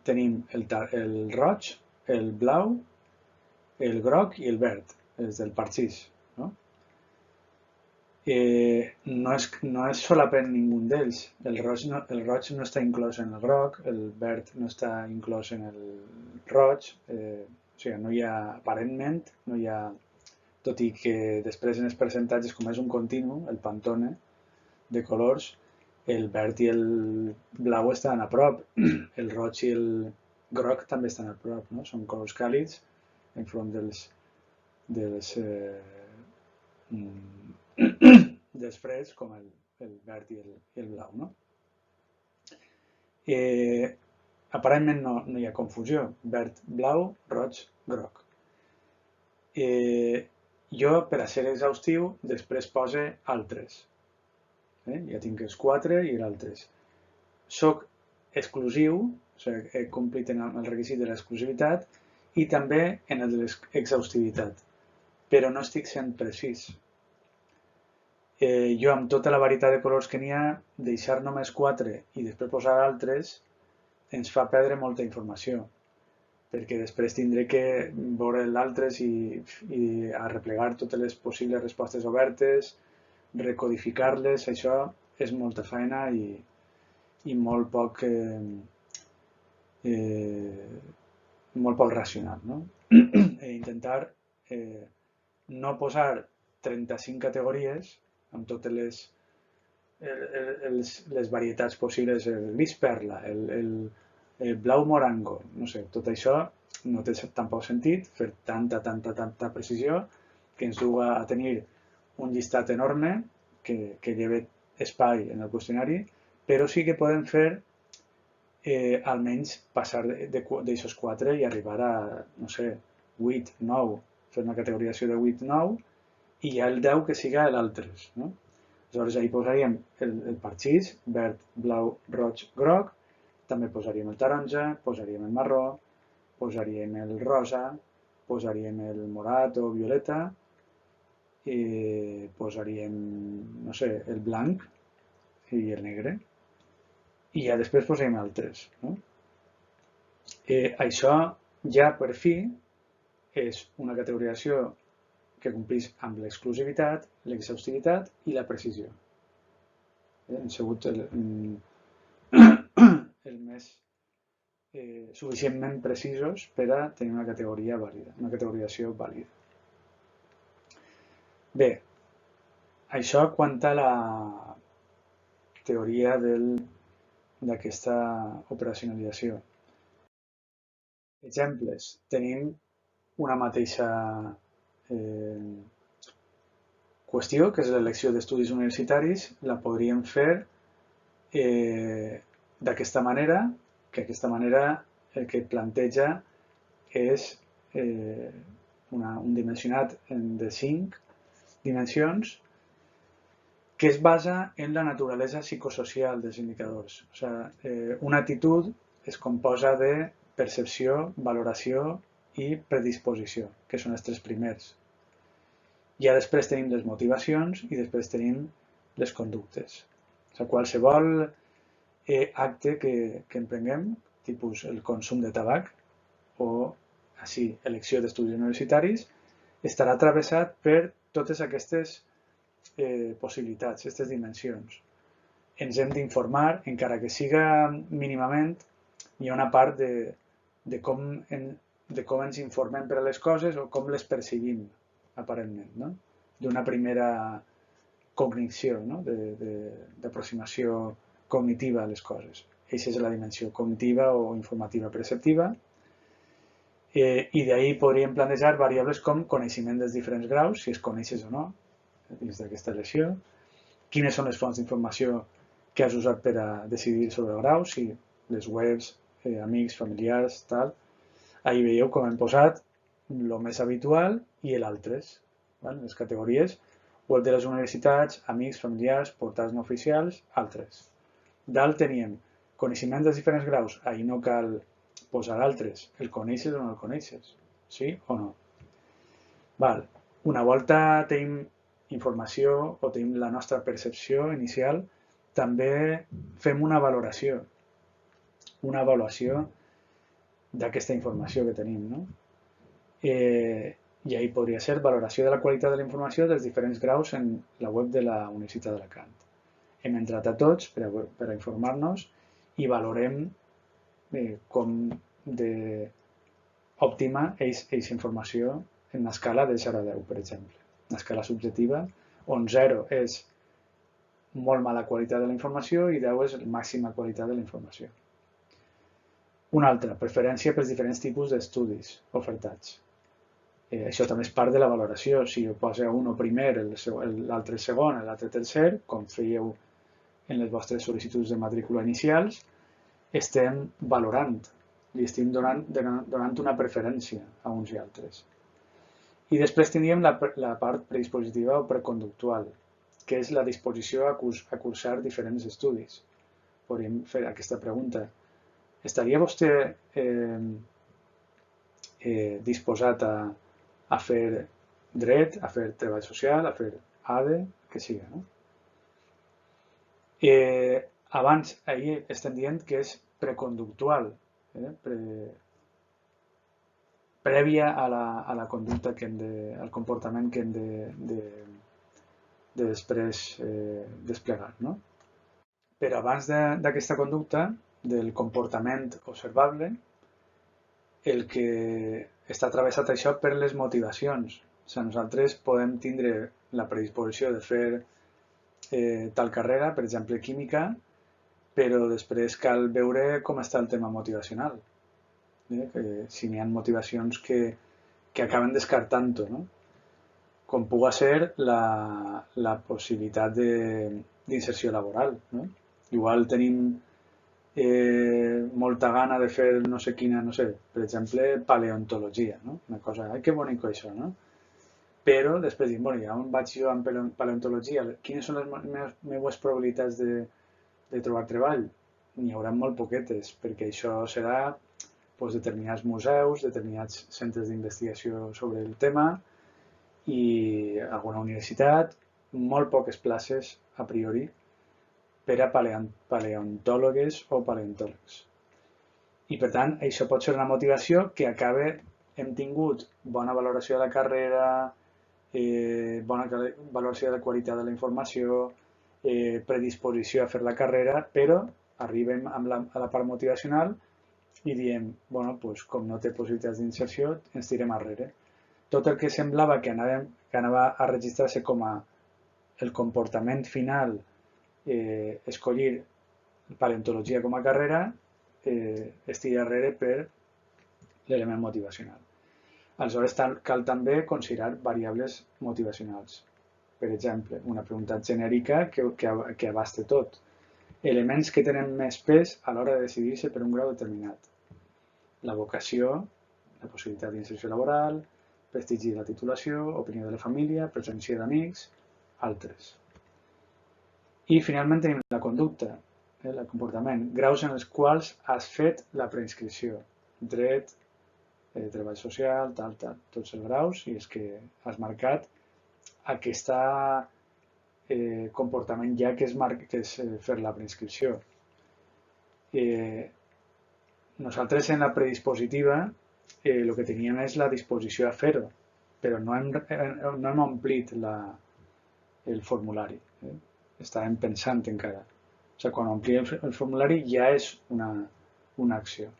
tenim el roig, el blau, el groc i el verd, els del parxís. No? No és solament ningú d'ells. El roig no està inclòs en el groc, el verd no està inclòs en el roig, o sigui, no hi ha, aparentment, no hi ha, tot i que després en els percentatges, com és un continu, el Pantone de colors, el verd i el blau estan a prop, el roig i el groc també estan a prop, no? Són colors càlids enfront dels freds, com el verd i el blau, no? Aparentment no hi ha confusió, verd, blau, roig, groc. Jo, per a ser exhaustiu, després pose altres. Ja tinc els 4 i l'altres. Soc exclusiu, o sigui, he complit en el requisit de l'exclusivitat i també en el de l'exhaustivitat, però no estic sent precís. Jo, amb tota la varietat de colors que n'hi ha, deixar només 4 i després posar altres ens fa perdre molta informació, perquè després tindré que veure l'altres i arreplegar totes les possibles respostes obertes, recodificar-les, això és molta feina i molt poc racional. No? Intentar no posar 35 categories amb totes les varietats possibles, el gris perla, el blau morango, no sé, tot això no té tampoc sentit fer tanta precisió que ens du a tenir un llistat enorme que lleva espai en el qüestionari, però sí que podem fer almenys passar d'aixòs 4 i arribar a, no sé, 8, 9, fer una categoriació de 8, 9 i ja el 10 que siga l'altres, no? Aleshores, ahir posaríem el parxís, verd, blau, roig, groc, també posaríem el taronja, posaríem el marró, posaríem el rosa, posaríem el morat o violeta, posaríem, no sé, el blanc i el negre, i ja després posaríem altres. No? Això ja per fi és una categorització que complís amb l'exclusivitat, l'exhaustivitat i la precisió. Han sigut el més suficientment precisos per a tenir una categoria vàlida, una categorització vàlida. Bé, això quant a la teoria d'aquesta operacionalització. Exemples. Tenim una mateixa qüestió, que és l'elecció d'estudis universitaris, la podríem fer d'aquesta manera, que aquesta manera el que planteja és un dimensionat de 5 dimensions que es basa en la naturalesa psicosocial dels indicadors. O sigui, una actitud es composa de percepció, valoració i predisposició, que són els 3 primers. Ja després tenim les motivacions i després tenim les conductes. O sigui, qualsevol acte que emprenguem, tipus el consum de tabac o així, elecció d'estudis universitaris, estarà travessat per totes aquestes possibilitats, aquestes dimensions. Ens hem d'informar, encara que siga mínimament, hi ha una part de com ens informem per a les coses o com les percibim, aparentment, no? D'una primera cognició, no? D'aproximació cognitiva a les coses. Aquesta és la dimensió cognitiva o informativa perceptiva. I d'ahir podríem plantejar variables com coneixement dels diferents graus, si es coneixes o no, dins d'aquesta elecció, quines són les fonts d'informació que has usat per a decidir sobre el grau, si les webs, amics, familiars, tal. Ahir veieu com hem posat el més habitual i l'altres, les categories, web de les universitats, amics, familiars, portals no oficials, altres. Dalt teníem coneixement dels diferents graus, ahir no cal posar altres, el coneixes o no el coneixes, sí o no. Val. Una volta tenim informació o tenim la nostra percepció inicial, també fem una valoració d'aquesta informació que tenim, no? I ahí podria ser valoració de la qualitat de la informació dels diferents graus en la web de la Universitat d'Alacant. Hem entrat a tots per a informar-nos i valorem com d'òptima és aquesta informació en una escala de 0 a 10, per exemple. Una escala subjectiva, on 0 és molt mala qualitat de la informació i 10 és màxima qualitat de la informació. Una altra, preferència pels diferents tipus d'estudis ofertats. Això també és part de la valoració. Si ho poseu un primer, l'altre segon, l'altre tercer, com fèieu en les vostres sol·licituds de matrícula inicials, estem valorant, li estem donant una preferència a uns i altres. I després tindríem la part predispositiva o preconductual, que és la disposició a cursar diferents estudis. Podríem fer aquesta pregunta. Estaria vostè disposat a fer dret, a fer treball social, a fer ADE, que sigui, no? Abans, ahir estem dient que és preconductual, prèvia a la conducta al comportament que hem de després desplegar, no? Però abans d'aquesta conducta, del comportament observable, el que està travessat això per les motivacions. O sigui, nosaltres podem tindre la predisposició de fer tal carrera, per exemple química, però després cal veure com està el tema motivacional. Si n'hi ha motivacions que acaben descartant-ho, no? Com pugui ser la possibilitat d'inserció laboral, no? Igual tenim molta gana de fer no sé quina, no sé, per exemple, paleontologia, no? Una cosa, ai, que bonico això, no? Però després dic, bueno, ja on vaig jo amb paleontologia? Quines són les meves probabilitats de trobar treball? N'hi haurà molt poquetes, perquè això serà determinats museus, determinats centres d'investigació sobre el tema i alguna universitat, molt poques places a priori per a paleontòlogues o paleontòlegs. I per tant, això pot ser una motivació que hem tingut bona valoració de la carrera, bona valoració de la qualitat de la informació, predisposició a fer la carrera, però arribem a la part motivacional i diem, bueno, doncs, com no té possibilitats d'inserció, ens tirem arrere. Tot el que semblava que anava a registrar-se com a el comportament final, escollir paleontologia com a carrera, es tira arrere per l'element motivacional. Aleshores, cal també considerar variables motivacionals. Per exemple, una pregunta genèrica que abaste tot. Elements que tenen més pes a l'hora de decidir-se per un grau determinat. La vocació, la possibilitat d'inserció laboral, prestigi de la titulació, opinió de la família, presència d'amics, altres. I finalment tenim la conducta, el comportament, graus en els quals has fet la preinscripció, dret, treball social, tots els graus, i és que has marcat aquest comportament ja que és fer la preinscripció. Nosaltres en la predispositiva el que teníem és la disposició a fer-ho, però no hem omplit el formulari. Estàvem pensant encara. O sigui, quan omplim el formulari ja és una acció.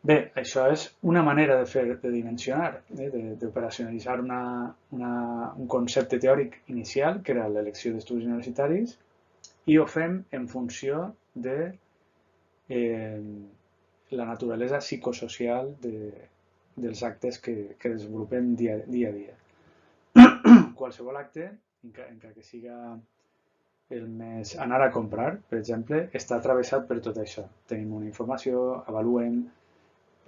Bé, això és una manera de dimensionar, d'operacionalitzar un concepte teòric inicial, que era l'elecció d'estudis universitaris, i ho fem en funció de la naturalesa psicosocial dels actes que desenvolupem dia a dia. Qualsevol acte, encara que siga el més anar a comprar, per exemple, està travessat per tot això. Tenim una informació, avaluem,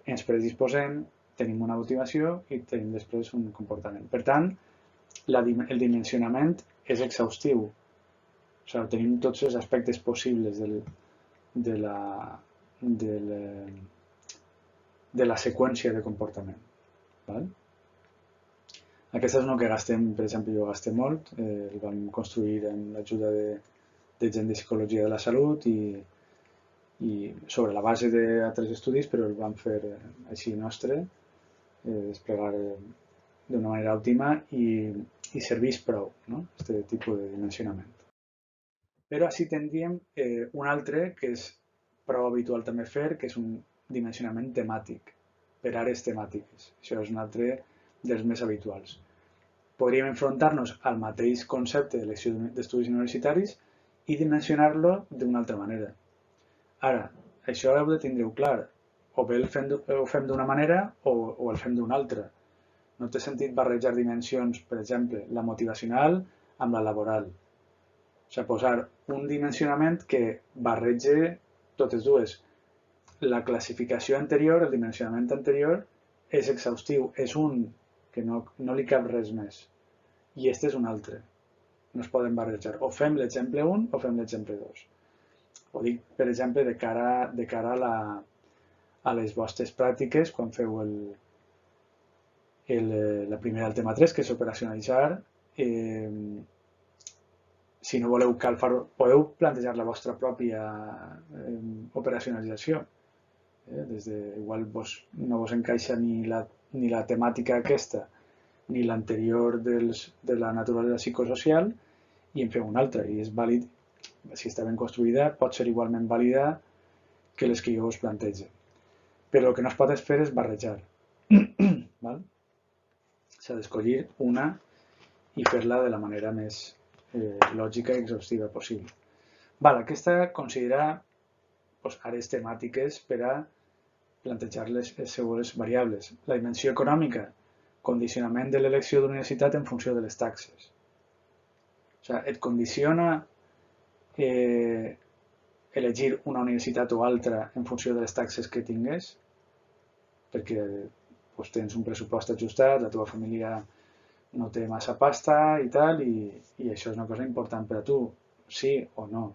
ens predisposem, tenim una motivació i tenim després un comportament. Per tant, el dimensionament és exhaustiu. O sigui, tenim tots els aspectes possibles de la seqüència de comportament. Aquest és un que gastem, per exemple, jo gasté molt, el vam construir amb l'ajuda de gent de psicologia de la salut i sobre la base d'altres estudis, però el vam fer així nostre, desplegar d'una manera òptima i serveix prou, aquest tipus de dimensionament. Però així tindríem un altre que és prou habitual també fer, que és un dimensionament temàtic, per àrees temàtiques. Això és un altre dels més habituals. Podríem enfrontar-nos al mateix concepte d'elecció d'estudis universitaris i dimensionar-lo d'una altra manera. Ara, això heu de tindre-ho clar. O bé ho fem d'una manera o el fem d'una altra. No té sentit barrejar dimensions, per exemple, la motivacional amb la laboral. O sigui, posar un dimensionament que barregi totes dues. La classificació anterior, el dimensionament anterior, és exhaustiu. És un que no li cap res més. I aquest és un altre. No es poden barrejar. O fem l'exemple 1 o fem l'exemple 2. Ho dic, per exemple, de cara a les vostres pràctiques, quan feu la primera del tema 3, que és operacionalitzar. Si no voleu podeu plantejar la vostra pròpia operacionalització. Igual no vos encaixa ni la temàtica aquesta, ni l'anterior de la naturalesa psicosocial, i en feu una altra, i és vàlid. Si està ben construïda, pot ser igualment vàlida que les que jo us plantege. Però el que no es pot fer és barrejar. S'ha d'escollir una i fer-la de la manera més lògica i exhaustiva possible. Aquesta considera àrees temàtiques per a plantejar les següents variables. La dimensió econòmica, condicionament de l'elecció d'universitat en funció de les taxes. O sigui, et condiciona elegir una universitat o altra en funció de les taxes que tingués, perquè tens un pressupost ajustat, la teva família no té massa pasta i tal, i això és una cosa important per a tu, sí o no.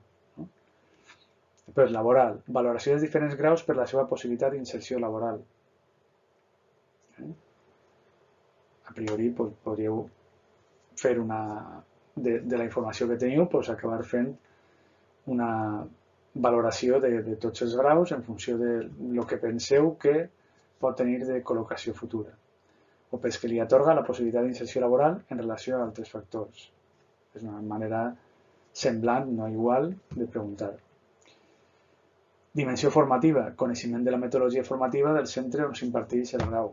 Després, laboral, valoració dels diferents graus per la seva possibilitat d'inserció laboral. A priori podríeu fer de la informació que teniu, acabar fent una valoració de tots els graus en funció del que penseu que pot tenir de col·locació futura, o pels que li atorga la possibilitat d'inserció laboral en relació a altres factors. És una manera semblant, no igual, de preguntar. Dimensió formativa, coneixement de la metodologia formativa del centre on s'imparteix el grau,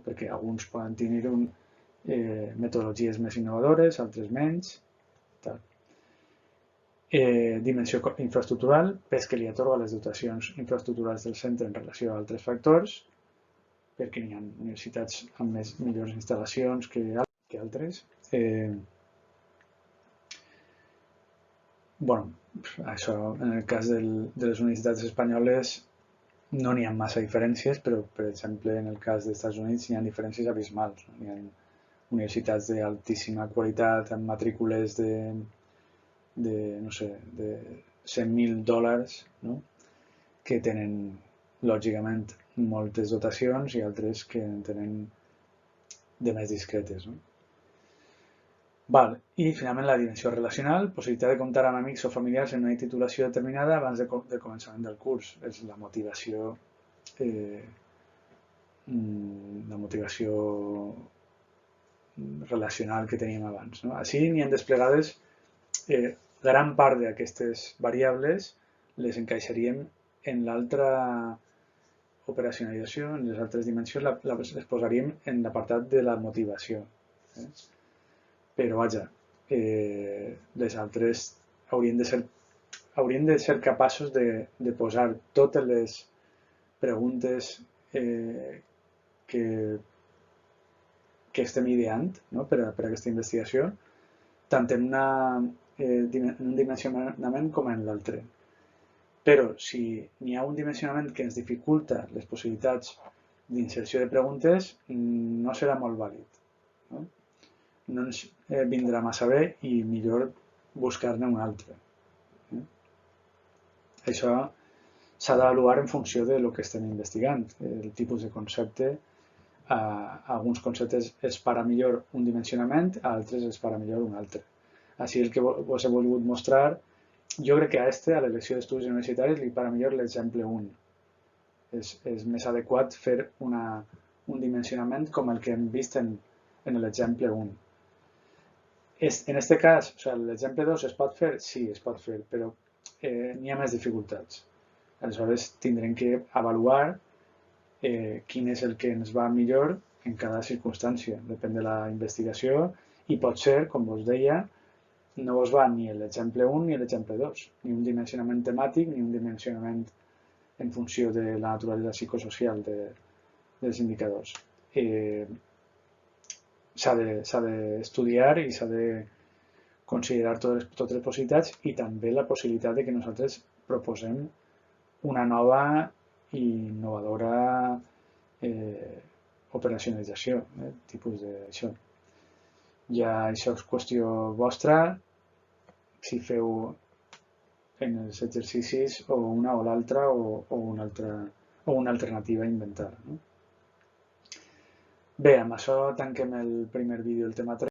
perquè alguns poden tenir metodologies més innovadores, altres menys. Tal. Dimensió infraestructural, pes que li atorga les dotacions infraestructurals del centre en relació a altres factors, perquè hi ha universitats amb millors instal·lacions que altres. Bueno, això, en el cas de les universitats espanyoles no n'hi ha massa diferències, però, per exemple, en el cas dels Estats Units hi ha diferències abismals. No? Hi ha universitats d'altíssima qualitat amb matrícules no sé, de $100.000, no? Que tenen, lògicament, moltes dotacions i altres que en tenen de més discretes. No? Val. I, finalment, la dimensió relacional, possibilitat de comptar amb amics o familiars en una titulació determinada abans del començament del curs. És la motivació relacional que teníem abans. No? Així n'hi ha desplegades gran part d'aquestes variables les encaixaríem en l'altra operacionalització, en les altres dimensions les posaríem en l'apartat de la motivació. Però vaja, les altres haurien de ser capaços de posar totes les preguntes que estem ideant, no? per a aquesta investigació, tant en un dimensionament com en l'altre. Però si n'hi ha un dimensionament que ens dificulta les possibilitats d'inserció de preguntes, no serà molt vàlid. No ens vindrà massa bé i millor buscar-ne un altre. Això s'ha d'avaluar en funció del que estem investigant. El tipus de concepte, a alguns conceptes es para millor un dimensionament, a altres es para millor un altre. Així el que us he volgut mostrar, jo crec que a l'elecció d'estudis universitaris li para millor l'exemple 1. És més adequat fer un dimensionament com el que hem vist en l'exemple 1. En aquest cas, l'exemple 2 es pot fer? Sí, es pot fer, però n'hi ha més dificultats. Aleshores, tindrem que avaluar quin és el que ens va millor en cada circumstància. Depèn de la investigació i pot ser, com us deia, no us va ni l'exemple 1 ni l'exemple 2, ni un dimensionament temàtic ni un dimensionament en funció de la naturalesa psicosocial dels indicadors. S'ha d'estudiar i s'ha de considerar totes les possibilitats i també la possibilitat de que nosaltres proposem una nova i innovadora operacionalització, tipus d'això. Ja això és qüestió vostra, si feu en els exercicis o una o l'altra o una alternativa a inventar. No? Bé, amb això tanquem el primer vídeo del tema 3.